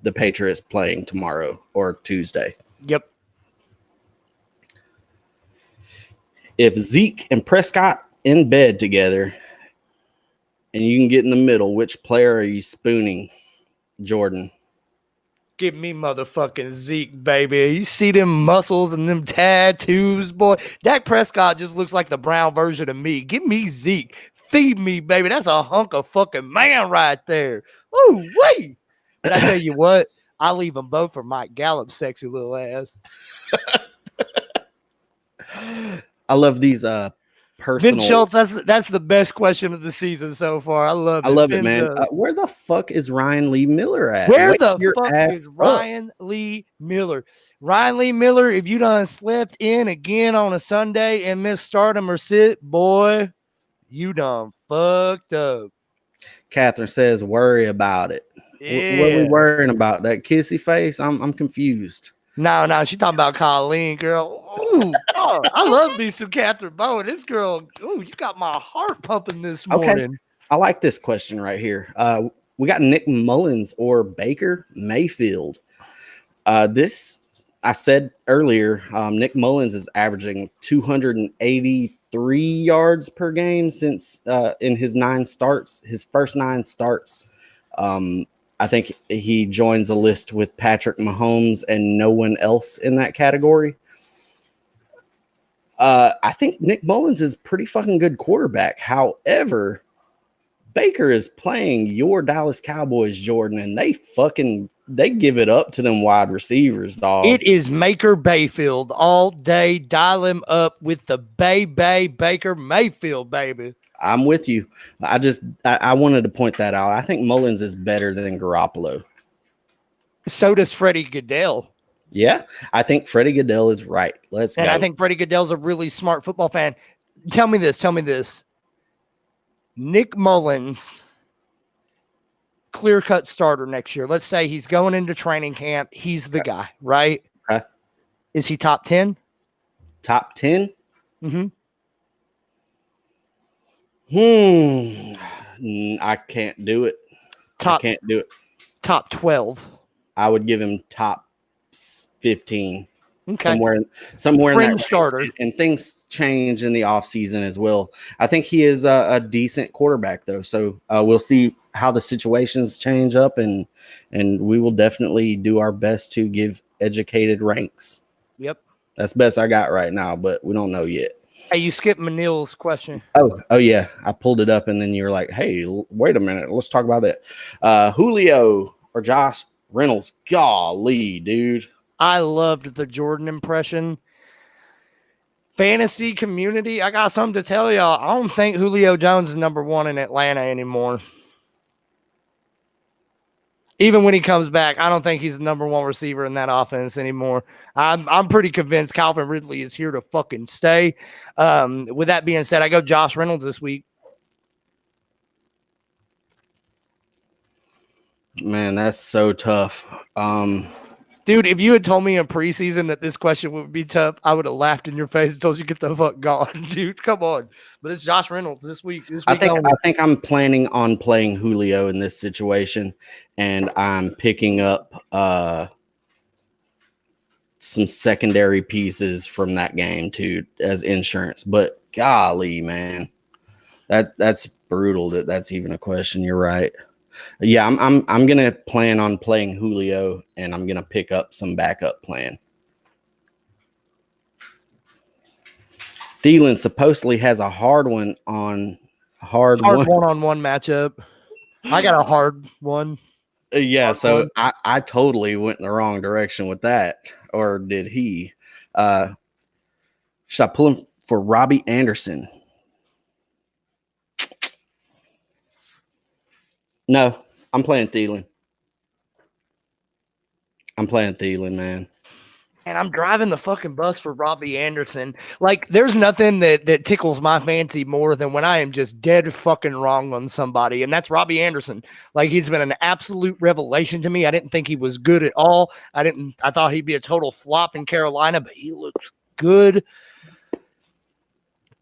the Patriots playing tomorrow or Tuesday. Yep. If Zeke and Prescott in bed together and you can get in the middle, which player are you spooning, Jordan? Give me motherfucking Zeke, baby. You see them muscles and them tattoos, boy. Dak Prescott just looks like the brown version of me. Give me Zeke. Feed me, baby. That's a hunk of fucking man right there. Ooh, wait. But I tell you what, I leave them both for Mike Gallup's sexy little ass. I love these personal. Vince Schultz, that's the best question of the season so far. I love it, man. Where the fuck is Ryan Lee Miller at? Where the fuck is Ryan Lee Miller? Ryan Lee Miller, if you done slept in again on a Sunday and missed stardom or sit, boy, you done fucked up. Catherine says, worry about it. Yeah. What are we worrying about? That kissy face? I'm confused. No, she's talking about Colleen, girl. Ooh, oh, I love me some Catherine Bowen. This girl, ooh, you got my heart pumping this morning. Okay. I like this question right here. We got Nick Mullins or Baker Mayfield. This, I said earlier, Nick Mullins is averaging 283 yards per game since in his first 9 starts. I think he joins a list with Patrick Mahomes and no one else in that category. I think Nick Mullins is a pretty fucking good quarterback. However, Baker is playing your Dallas Cowboys, Jordan, and they fucking they give it up to them wide receivers, dog. It is Maker Bayfield all day. Dial him up with the Baker Mayfield, baby. I'm with you. I wanted to point that out. I think Mullins is better than Garoppolo. So does Freddie Goodell. Yeah, I think Freddie Goodell is right. Let's go. I think Freddie Goodell's a really smart football fan. Tell me this. Nick Mullins, clear-cut starter next year. Let's say he's going into training camp. He's the guy, right? Okay. Is he top 10? Top 10? Mm-hmm. I can't do it. I can't do it. Top 12. I would give him top 15. Okay. Somewhere in that starter. And things change in the offseason as well. I think he is a decent quarterback, though. So we'll see how the situations change up, and we will definitely do our best to give educated ranks. Yep. That's the best I got right now, but we don't know yet. Hey, you skipped Manil's question. Oh yeah. I pulled it up, and then you were like, hey, wait a minute. Let's talk about that. Julio or Josh Reynolds. Golly, dude. I loved the Jordan impression. Fantasy community, I got something to tell y'all. I don't think Julio Jones is number one in Atlanta anymore. Even when he comes back, I don't think he's the number one receiver in that offense anymore. I'm pretty convinced Calvin Ridley is here to fucking stay. With that being said, I go Josh Reynolds this week. Man, that's so tough. Dude, if you had told me in preseason that this question would be tough, I would have laughed in your face and told you get the fuck gone, dude. Come on. But it's Josh Reynolds this week. I think I'm planning on playing Julio in this situation, and I'm picking up some secondary pieces from that game too as insurance. But golly, man, that's brutal that that's even a question. You're right. Yeah, I'm gonna plan on playing Julio, and I'm gonna pick up some backup plan. Thielen supposedly has a hard one-on-one matchup. I got a hard one. Yeah, so I totally went in the wrong direction with that, or did he? Should I pull him for Robbie Anderson? No, I'm playing Thielen. Man. And I'm driving the fucking bus for Robbie Anderson. Like, there's nothing that tickles my fancy more than when I am just dead fucking wrong on somebody, and that's Robbie Anderson. Like, he's been an absolute revelation to me. I didn't think he was good at all. I thought he'd be a total flop in Carolina, but he looks good.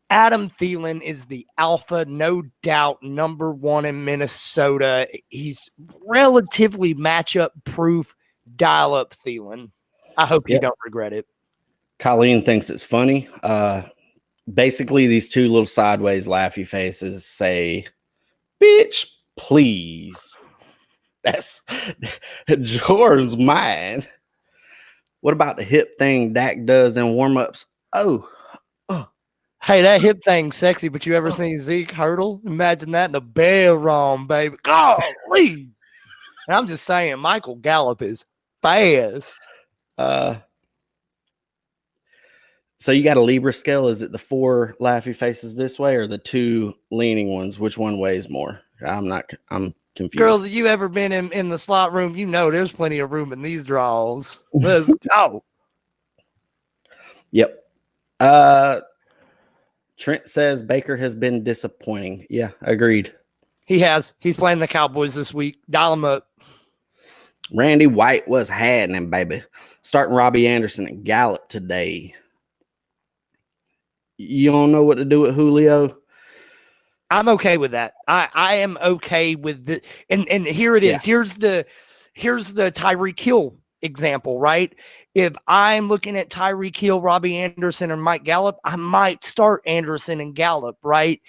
Adam Thielen is the alpha, no doubt, number one in Minnesota. He's relatively matchup proof. Dial up Thielen. I hope you don't regret it. Colleen thinks it's funny. Basically, these two little sideways laughy faces say, bitch, please. That's Jordan's mind. What about the hip thing Dak does in warm-ups? Hey, that hip thing's sexy, but you ever seen Zeke hurdle? Imagine that in a bell wrong, baby. Golly. And I'm just saying, Michael Gallup is fast. So you got a Libra scale. Is it the 4 laughy faces this way or the 2 leaning ones? Which one weighs more? I'm confused. Girls, have you ever been in the slot room? You know there's plenty of room in these draws. Let's go. Yep. Trent says Baker has been disappointing. Yeah, agreed. He has. He's playing the Cowboys this week. Dial him up. Randy White was happening, baby. Starting Robbie Anderson and Gallup today. You don't know what to do with Julio? I'm okay with that. I am okay with the and here it is. Yeah. Here's the Tyreek Hill example, right? If I'm looking at Tyreek Hill, Robbie Anderson, or Mike Gallup, I might start Anderson and Gallup, right?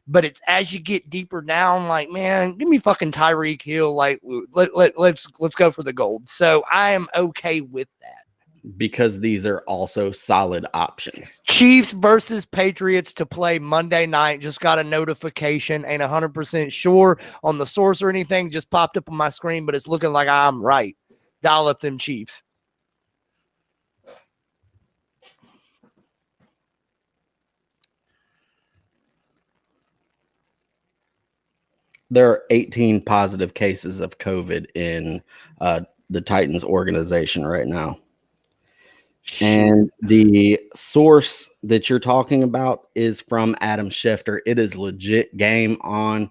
But it's as you get deeper down, like, man, give me fucking Tyreek Hill. Like, let's go for the gold. So I am okay with that. Because these are also solid options. Chiefs versus Patriots to play Monday night. Just got a notification. Ain't 100% sure on the source or anything. Just popped up on my screen, but it's looking like I'm right. Dial up them Chiefs. There are 18 positive cases of COVID in the Titans organization right now. And the source that you're talking about is from Adam Schefter. It is legit. Game on.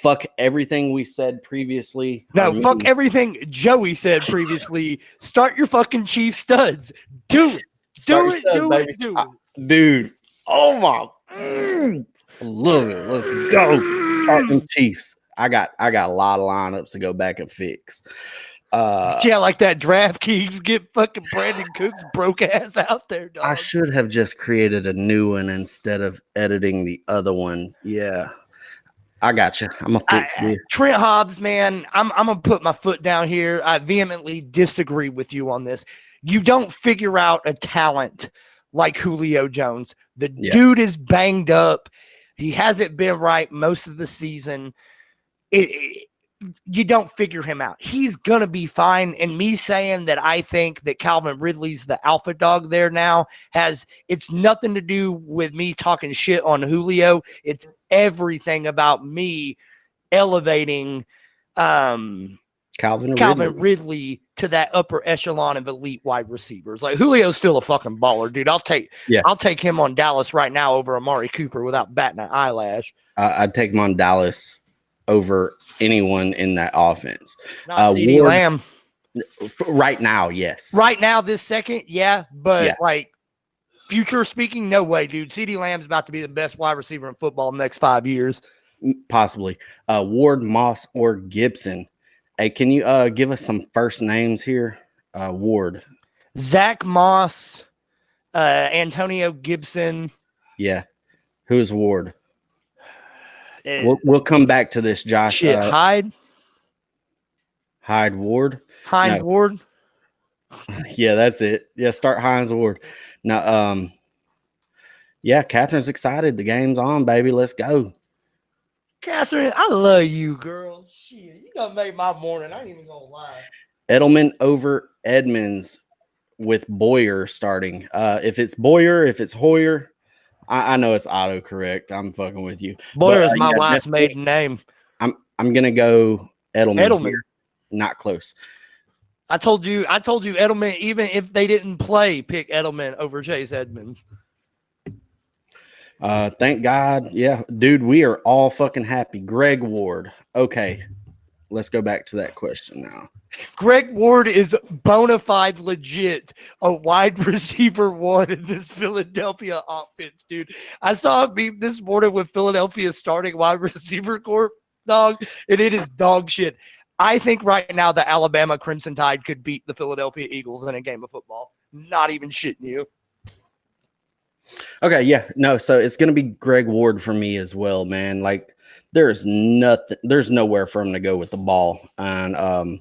Fuck everything we said previously. No, fuck everything Joey said previously. Start your fucking Chief studs. Do it. Do it. Dude. Oh my. I love it. Let's go. Starting Chiefs. I got a lot of lineups to go back and fix. Yeah, like that DraftKings, get fucking Brandon Cooks broke ass out there, dog. I should have just created a new one instead of editing the other one. Yeah. I got you. I'm gonna fix this. Trent Hobbs, man, I'm gonna put my foot down here. I vehemently disagree with you on this. You don't figure out a talent like Julio Jones. The dude is banged up. He hasn't been right most of the season. You don't figure him out. He's going to be fine. And me saying that I think that Calvin Ridley's the alpha dog there now it's nothing to do with me talking shit on Julio. It's everything about me elevating Calvin Ridley to that upper echelon of elite wide receivers. Like Julio's still a fucking baller, dude. I'll take him on Dallas right now over Amari Cooper without batting an eyelash. I'd take him on Dallas over anyone in that offense. Not CeeDee Lamb. Right now, yes. Right now, this second, yeah. But like future speaking, no way, dude. CeeDee Lamb's about to be the best wide receiver in football in the next 5 years. Possibly. Ward, Moss, or Gibson. Hey, can you give us some first names here? Ward. Zach Moss, Antonio Gibson. Yeah. Who's Ward? We'll come back to this, Josh. Hyde Ward. Ward. Yeah, that's it. Yeah, start Hines Ward. Now, Catherine's excited. The game's on, baby. Let's go. Catherine, I love you, girl. Shit, you gonna make my morning. I ain't even gonna lie. Edelman over Edmonds with Boyer starting. If it's Boyer, if it's Hoyer, I know it's autocorrect. I'm fucking with you. Boyer is my wife's maiden name. I'm gonna go Edelman. Here. Not close. I told you Edelman, even if they didn't play, pick Edelman over Chase Edmonds. Thank God. Yeah, dude, we are all fucking happy. Greg Ward. Okay. Let's go back to that question now. Greg Ward is bona fide legit a wide receiver one in this Philadelphia offense, dude. I saw a meme this morning with Philadelphia starting wide receiver corps, dog, and it is dog shit. I think right now the Alabama Crimson Tide could beat the Philadelphia Eagles in a game of football. Not even shitting you. Okay, yeah. No, so it's going to be Greg Ward for me as well, man. Like, there's nowhere for him to go with the ball. And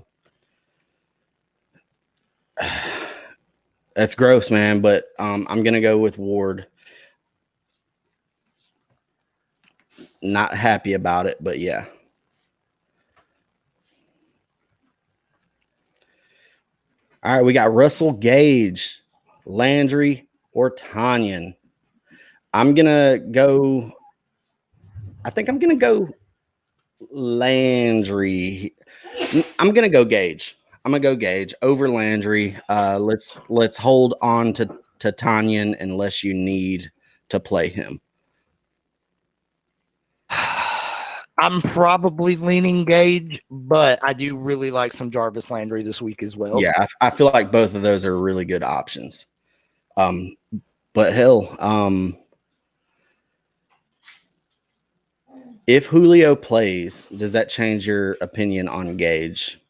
that's gross, man, but I'm going to go with Ward. Not happy about it, but yeah. All right, we got Russell Gage, Landry, or Tanyan. I think I'm going to go Landry. I'm going to go Gage. I'm going to go Gage over Landry. Let's hold on to Tanyan unless you need to play him. I'm probably leaning Gage, but I do really like some Jarvis Landry this week as well. Yeah, I feel like both of those are really good options. But hell, if Julio plays, does that change your opinion on Gage?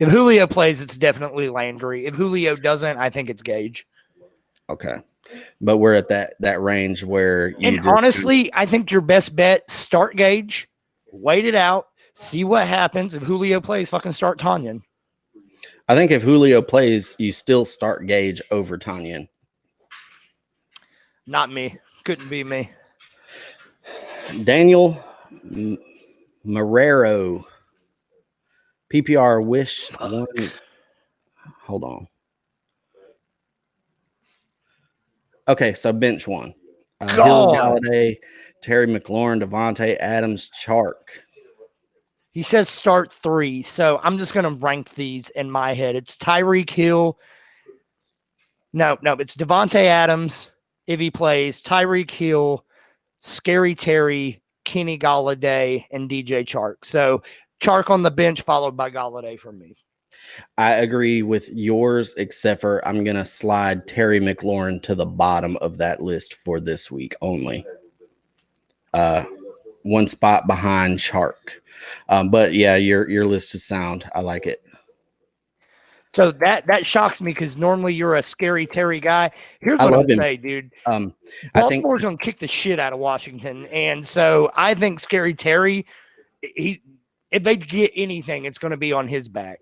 If Julio plays, it's definitely Landry. If Julio doesn't, I think it's Gage. Okay. But we're at that range where honestly, I think your best bet, start Gage, wait it out, see what happens. If Julio plays, fucking start Tanyan. I think if Julio plays, you still start Gage over Tanyan. Not me. Couldn't be me. Daniel Marrero, PPR wish one. Hold on. Okay, so bench one. Hill, Galladay, Terry McLaurin, Devontae Adams, Chark. He says start 3, so I'm just going to rank these in my head. It's Tyreek Hill. No, it's Devontae Adams if he plays, Tyreek Hill, Scary Terry, Kenny Galladay, and DJ Chark. So Chark on the bench, followed by Galladay for me. I agree with yours, except for I'm going to slide Terry McLaurin to the bottom of that list for this week only. One spot behind Chark. But yeah, your list is sound. I like it. So that shocks me because normally you're a Scary Terry guy. Here's what I'm going to say, dude. Baltimore's going to kick the shit out of Washington. And so I think Scary Terry, if they get anything, it's going to be on his back.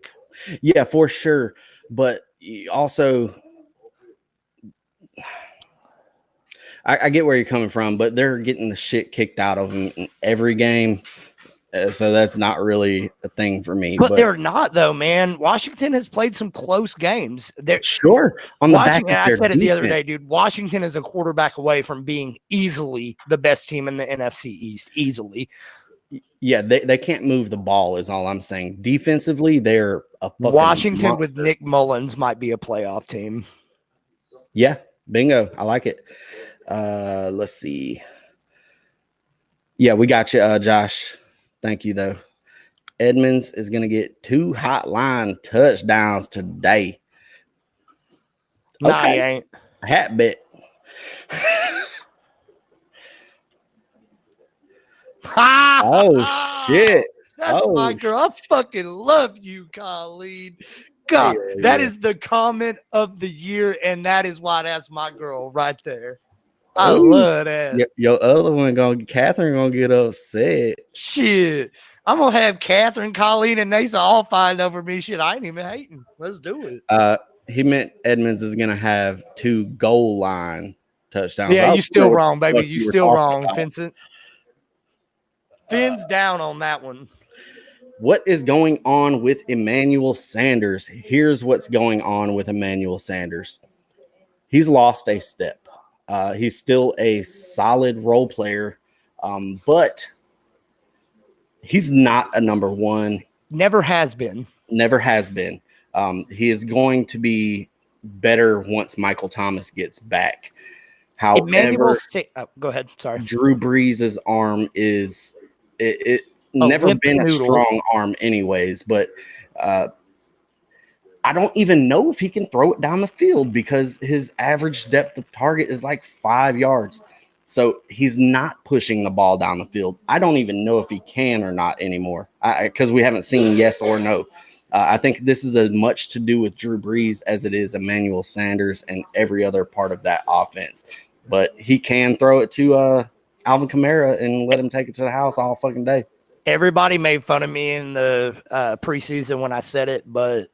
Yeah, for sure. But also, I get where you're coming from, but they're getting the shit kicked out of them in every game. So that's not really a thing for me. But they're not, though, man. Washington has played some close games. Sure. On the back I said it the other day, dude. Washington is a quarterback away from being easily the best team in the NFC East. Easily. Yeah, they can't move the ball is all I'm saying. Defensively, they're a fucking Washington monster. With Nick Mullins might be a playoff team. Yeah, bingo. I like it. Let's see. Yeah, we got you, Josh. Thank you, though. Edmonds is going to get 2 hotline touchdowns today. Nah, he ain't. Hat bet. Oh, shit. That's my girl. I fucking love you, Colleen. God, that is the comment of the year, and that is why that's my girl right there. I love that. Your other one, Catherine, gonna get upset. Shit. I'm gonna have Catherine, Colleen, and Nasa all fight over me. Shit, I ain't even hating. Let's do it. He meant Edmonds is gonna have 2 goal line touchdowns. Yeah, you still wrong, baby. You still wrong, Vincent. Fins down on that one. What is going on with Emmanuel Sanders? Here's what's going on with Emmanuel Sanders. He's lost a step. He's still a solid role player, but he's not a number 1. Never has been. Never has been. He is going to be better once Michael Thomas gets back. However, go ahead. Sorry. Drew Brees' arm is never been a strong arm anyways, but I don't even know if he can throw it down the field because his average depth of target is like 5 yards. So he's not pushing the ball down the field. I don't even know if he can or not anymore because we haven't seen yes or no. I think this is as much to do with Drew Brees as it is Emmanuel Sanders and every other part of that offense. But he can throw it to Alvin Kamara and let him take it to the house all fucking day. Everybody made fun of me in the preseason when I said it, but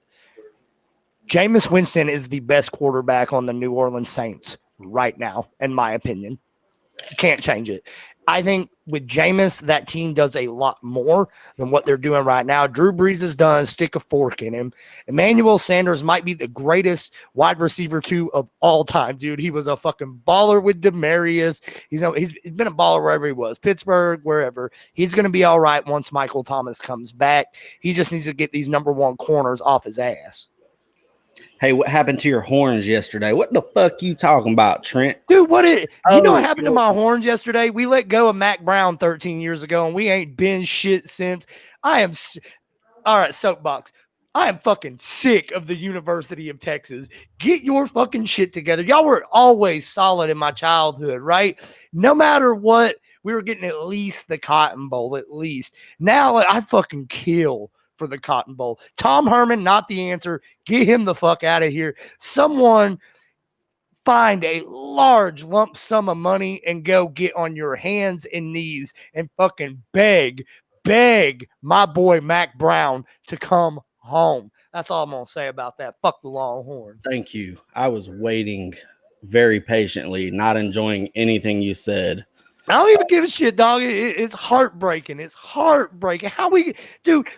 Jameis Winston is the best quarterback on the New Orleans Saints right now, in my opinion. Can't change it. I think with Jameis, that team does a lot more than what they're doing right now. Drew Brees is done. Stick a fork in him. Emmanuel Sanders might be the greatest wide receiver 2 of all time, dude. He was a fucking baller with Demarius. He's been a baller wherever he was, Pittsburgh, wherever. He's going to be all right once Michael Thomas comes back. He just needs to get these number 1 corners off his ass. Hey, what happened to your horns yesterday? What the fuck you talking about, Trent? Dude, what happened to my horns yesterday? We let go of Mac Brown 13 years ago, and we ain't been shit since. All right, soapbox. I am fucking sick of the University of Texas. Get your fucking shit together. Y'all were always solid in my childhood, right? No matter what, we were getting at least the Cotton Bowl, at least. Now I fucking kill for the Cotton Bowl. Tom Herman, not the answer. Get him the fuck out of here. Someone find a large lump sum of money and go get on your hands and knees and fucking beg my boy Mac Brown to come home. That's all I'm going to say about that. Fuck the Longhorns. Thank you. I was waiting very patiently, not enjoying anything you said. I don't even give a shit, dog. It's heartbreaking. It's heartbreaking.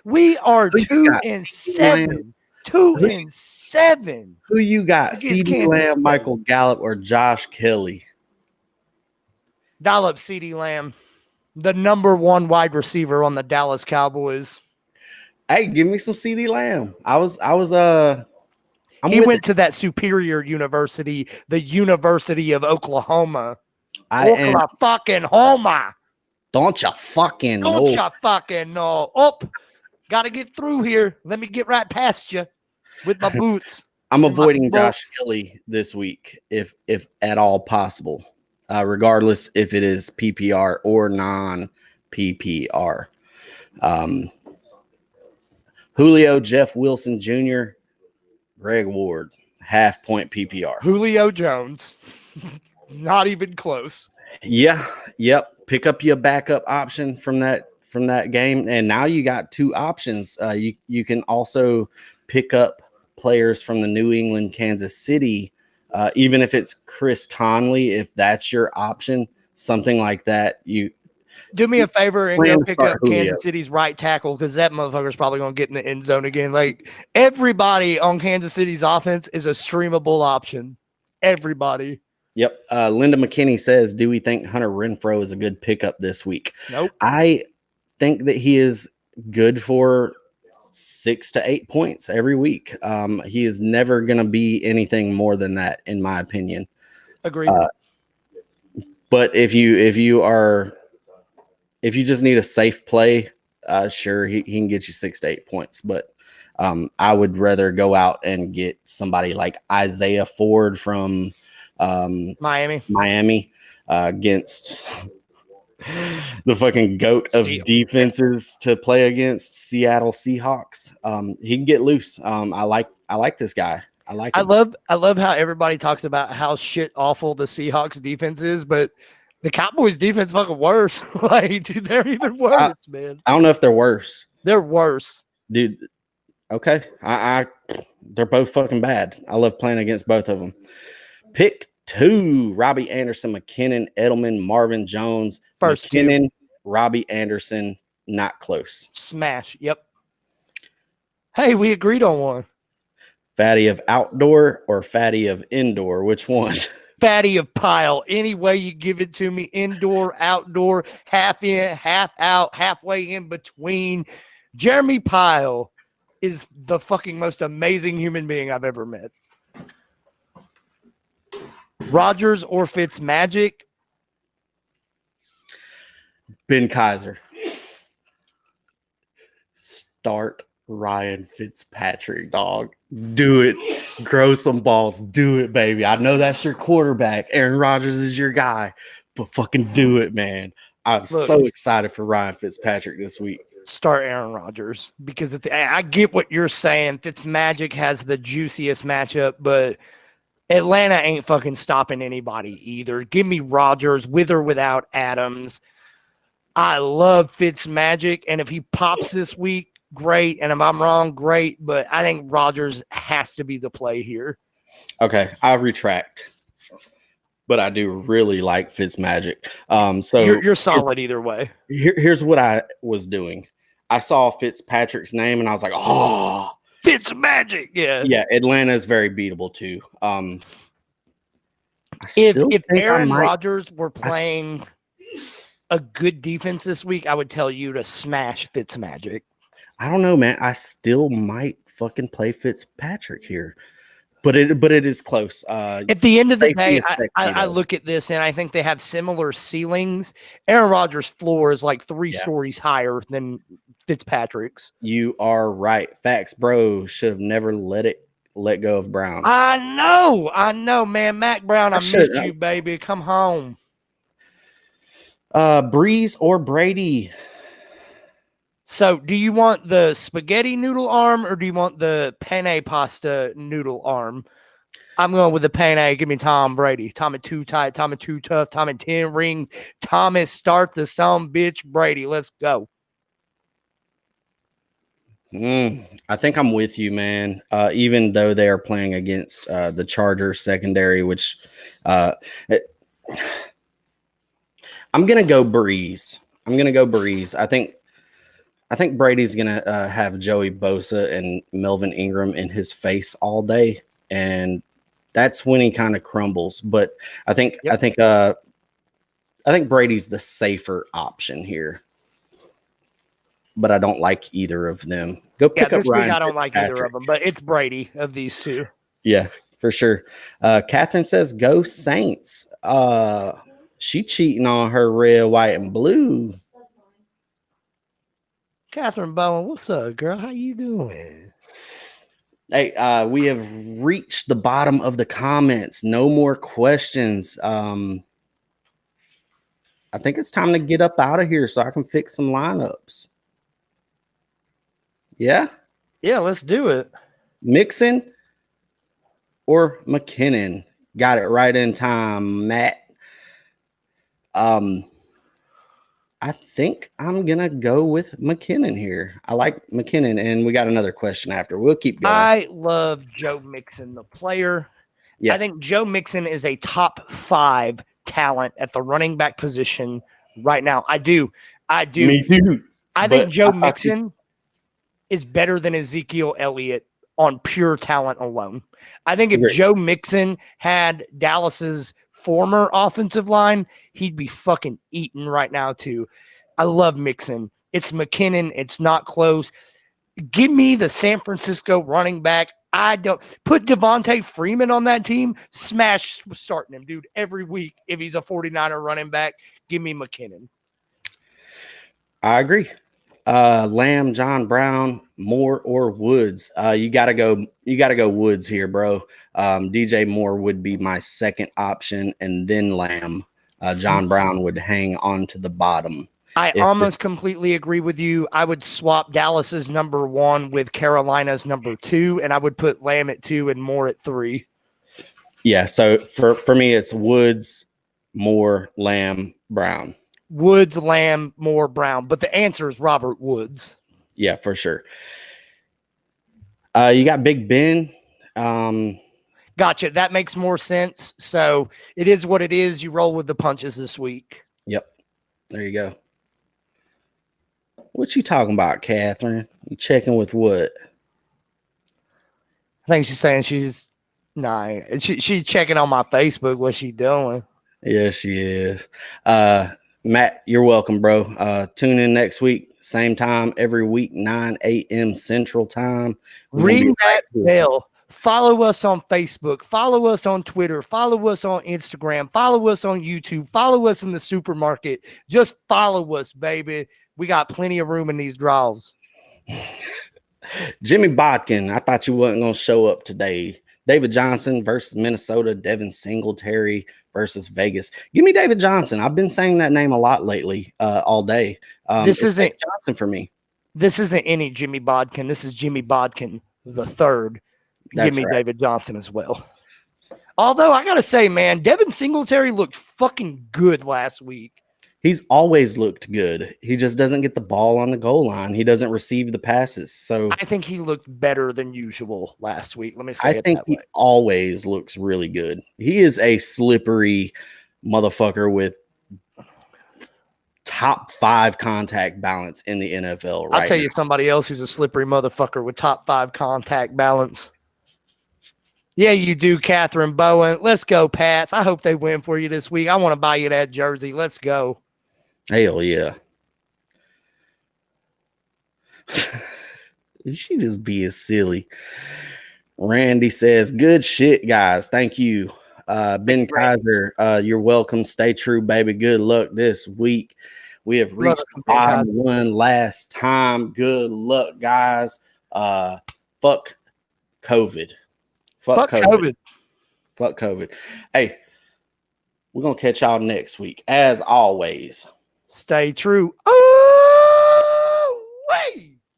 We are Who you 2 got? and CeeDee Lamb? 7. 2 Who, and 7 who you got? against CeeDee Kansas Lamb, State. Michael Gallup, or Josh Kelly? Dial up CeeDee Lamb, the number 1 wide receiver on the Dallas Cowboys. Hey, give me some CeeDee Lamb. He went to that superior university, the University of Oklahoma. Oklahoma. Don't you fucking know? Don't you fucking know? Oh, got to get through here. Let me get right past you with my boots. I'm avoiding Josh Kelly this week, if at all possible, regardless if it is PPR or non-PPR. Julio, Jeff Wilson Jr., Greg Ward, half-point PPR. Julio Jones, not even close. Yeah, yep. Pick up your backup option from that game, and now you got 2 options. You can also pick up players from the New England, Kansas City, even if it's Chris Conley, if that's your option, something like that. You do me a favor and go pick up Julio. Kansas City's right tackle, because that motherfucker's probably going to get in the end zone again. Like, everybody on Kansas City's offense is a streamable option. Everybody. Yep. Linda McKinney says, do we think Hunter Renfrow is a good pickup this week? Nope. I think that he is good for 6 to 8 points every week. He is never going to be anything more than that, in my opinion. Agreed. But if you just need a safe play, sure, he can get you 6 to 8 points. But I would rather go out and get somebody like Isaiah Ford from Miami against the fucking goat of defenses to play against Seattle Seahawks. He can get loose. I like this guy. I love how everybody talks about how shit awful the Seahawks defense is, but the Cowboys defense fucking worse. Like, dude, they're even worse, man. I don't know if they're worse. They're worse, dude. Okay, they're both fucking bad. I love playing against both of them. Pick 2: Robbie Anderson, McKinnon, Edelman, Marvin Jones. First McKinnon, 2. Robbie Anderson, not close. Smash. Yep. Hey, we agreed on one. Fatty of outdoor or fatty of indoor? Which one? Fatty of pile. Any way you give it to me, indoor, outdoor, half in, half out, halfway in between. Jeremy Pyle is the fucking most amazing human being I've ever met. Rodgers or Fitzmagic? Ben Kaiser. Start Ryan Fitzpatrick, dog. Do it. Grow some balls. Do it, baby. I know that's your quarterback. Aaron Rodgers is your guy, but fucking do it, man. I'm so excited for Ryan Fitzpatrick this week. Start Aaron Rodgers, because I get what you're saying. Fitzmagic has the juiciest matchup, but Atlanta ain't fucking stopping anybody either. Give me Rodgers with or without Adams. I love Fitzmagic, and if he pops this week, great. And if I'm wrong, great. But I think Rodgers has to be the play here. Okay, I retract. But I do really like Fitzmagic. So you're solid either way. Here's what I was doing. I saw Fitzpatrick's name and I was like, oh, Fitzmagic. Yeah. Yeah, Atlanta is very beatable too. If Aaron Rodgers were playing a good defense this week, I would tell you to smash Fitzmagic. I don't know, man. I still might fucking play Fitzpatrick here. But it is close. At the end of the day, I look at this and I think they have similar ceilings. Aaron Rodgers' floor is like 3 stories higher than Fitzpatrick's. You are right. Facts, bro. Should have never let go of Brown. I know, man. Mac Brown, I missed you, baby. Come home. Breeze or Brady? So, do you want the spaghetti noodle arm or do you want the penne pasta noodle arm? I'm going with the penne. Give me Tom Brady. Tom is too tight. Tom is too tough. Tom is 10 rings. Thomas, start the some bitch Brady. Let's go. I think I'm with you, man. Even though they are playing against the Chargers secondary, which I'm gonna go Breeze. I think Brady's gonna have Joey Bosa and Melvin Ingram in his face all day, and that's when he kind of crumbles. But I think Brady's the safer option here. But I don't like either of them. Go pick up Ryan. I don't like either of them, but it's Brady of these two. Yeah, for sure. Catherine says, "Go Saints." She cheating on her red, white, and blue. Catherine Bowen, what's up, girl? How you doing? Hey, we have reached the bottom of the comments. No more questions. I think it's time to get up out of here so I can fix some lineups. Yeah? Yeah, let's do it. Mixon or McKinnon? Got it right in time, Matt. I think I'm going to go with McKinnon here. I like McKinnon, and we got another question after. We'll keep going. I love Joe Mixon, the player. Yeah. I think Joe Mixon is a top 5 talent at the running back position right now. I do. Me too. I think Joe Mixon is better than Ezekiel Elliott on pure talent alone. I think if Joe Mixon had Dallas's former offensive line, he'd be fucking eaten right now too. I love Mixon. It's McKinnon. It's not close. Give me the San Francisco running back. I don't put Devontae Freeman on that team. Smash starting him, dude, every week. If he's a 49er running back, give me McKinnon. I agree. Lamb, John Brown, Moore, or Woods. You gotta go Woods here, bro. DJ Moore would be my second option, and then Lamb. John Brown would hang on to the bottom. I almost completely agree with you. I would swap Dallas's number 1 with Carolina's number 2, and I would put Lamb at 2 and Moore at 3. Yeah, so for me, it's Woods, Moore, Lamb, Brown. Woods, Lamb, Moore, Brown. But the answer is Robert Woods. Yeah, for sure. You got Big Ben. Gotcha. That makes more sense. So it is what it is. You roll with the punches this week. Yep. There you go. What you talking about, Catherine? You checking with what? I think she's saying she's checking on my Facebook. What's she doing? Yeah, she is. Matt, you're welcome, bro. Tune in next week, same time every week, 9 a.m. Central Time. Ring that bell. Follow us on Facebook. Follow us on Twitter. Follow us on Instagram. Follow us on YouTube. Follow us in the supermarket. Just follow us, baby. We got plenty of room in these draws. Jimmy Bodkin, I thought you wasn't going to show up today. David Johnson versus Minnesota. Devin Singletary versus Vegas. Give me David Johnson. I've been saying that name a lot lately, all day. This isn't David Johnson for me. This isn't any Jimmy Bodkin. This is Jimmy Bodkin the third. Give me David Johnson as well. Although I gotta say, man, Devin Singletary looked fucking good last week. He's always looked good. He just doesn't get the ball on the goal line. He doesn't receive the passes. So I think he looked better than usual last week. Let me say I think he always looks really good. He is a slippery motherfucker with top 5 contact balance in the NFL. Right? I'll tell you somebody else who's a slippery motherfucker with top 5 contact balance. Yeah, you do, Catherine Bowen. Let's go, Pats. I hope they win for you this week. I want to buy you that jersey. Let's go. Hell yeah. She just being silly. Randy says, good shit, guys. Thank you. Ben Kaiser, you're welcome. Stay true, baby. Good luck this week. We have reached the bottom one last time. Good luck, guys. Fuck COVID. Fuck COVID. Fuck COVID. Hey, we're going to catch y'all next week. As always, stay true. Oh!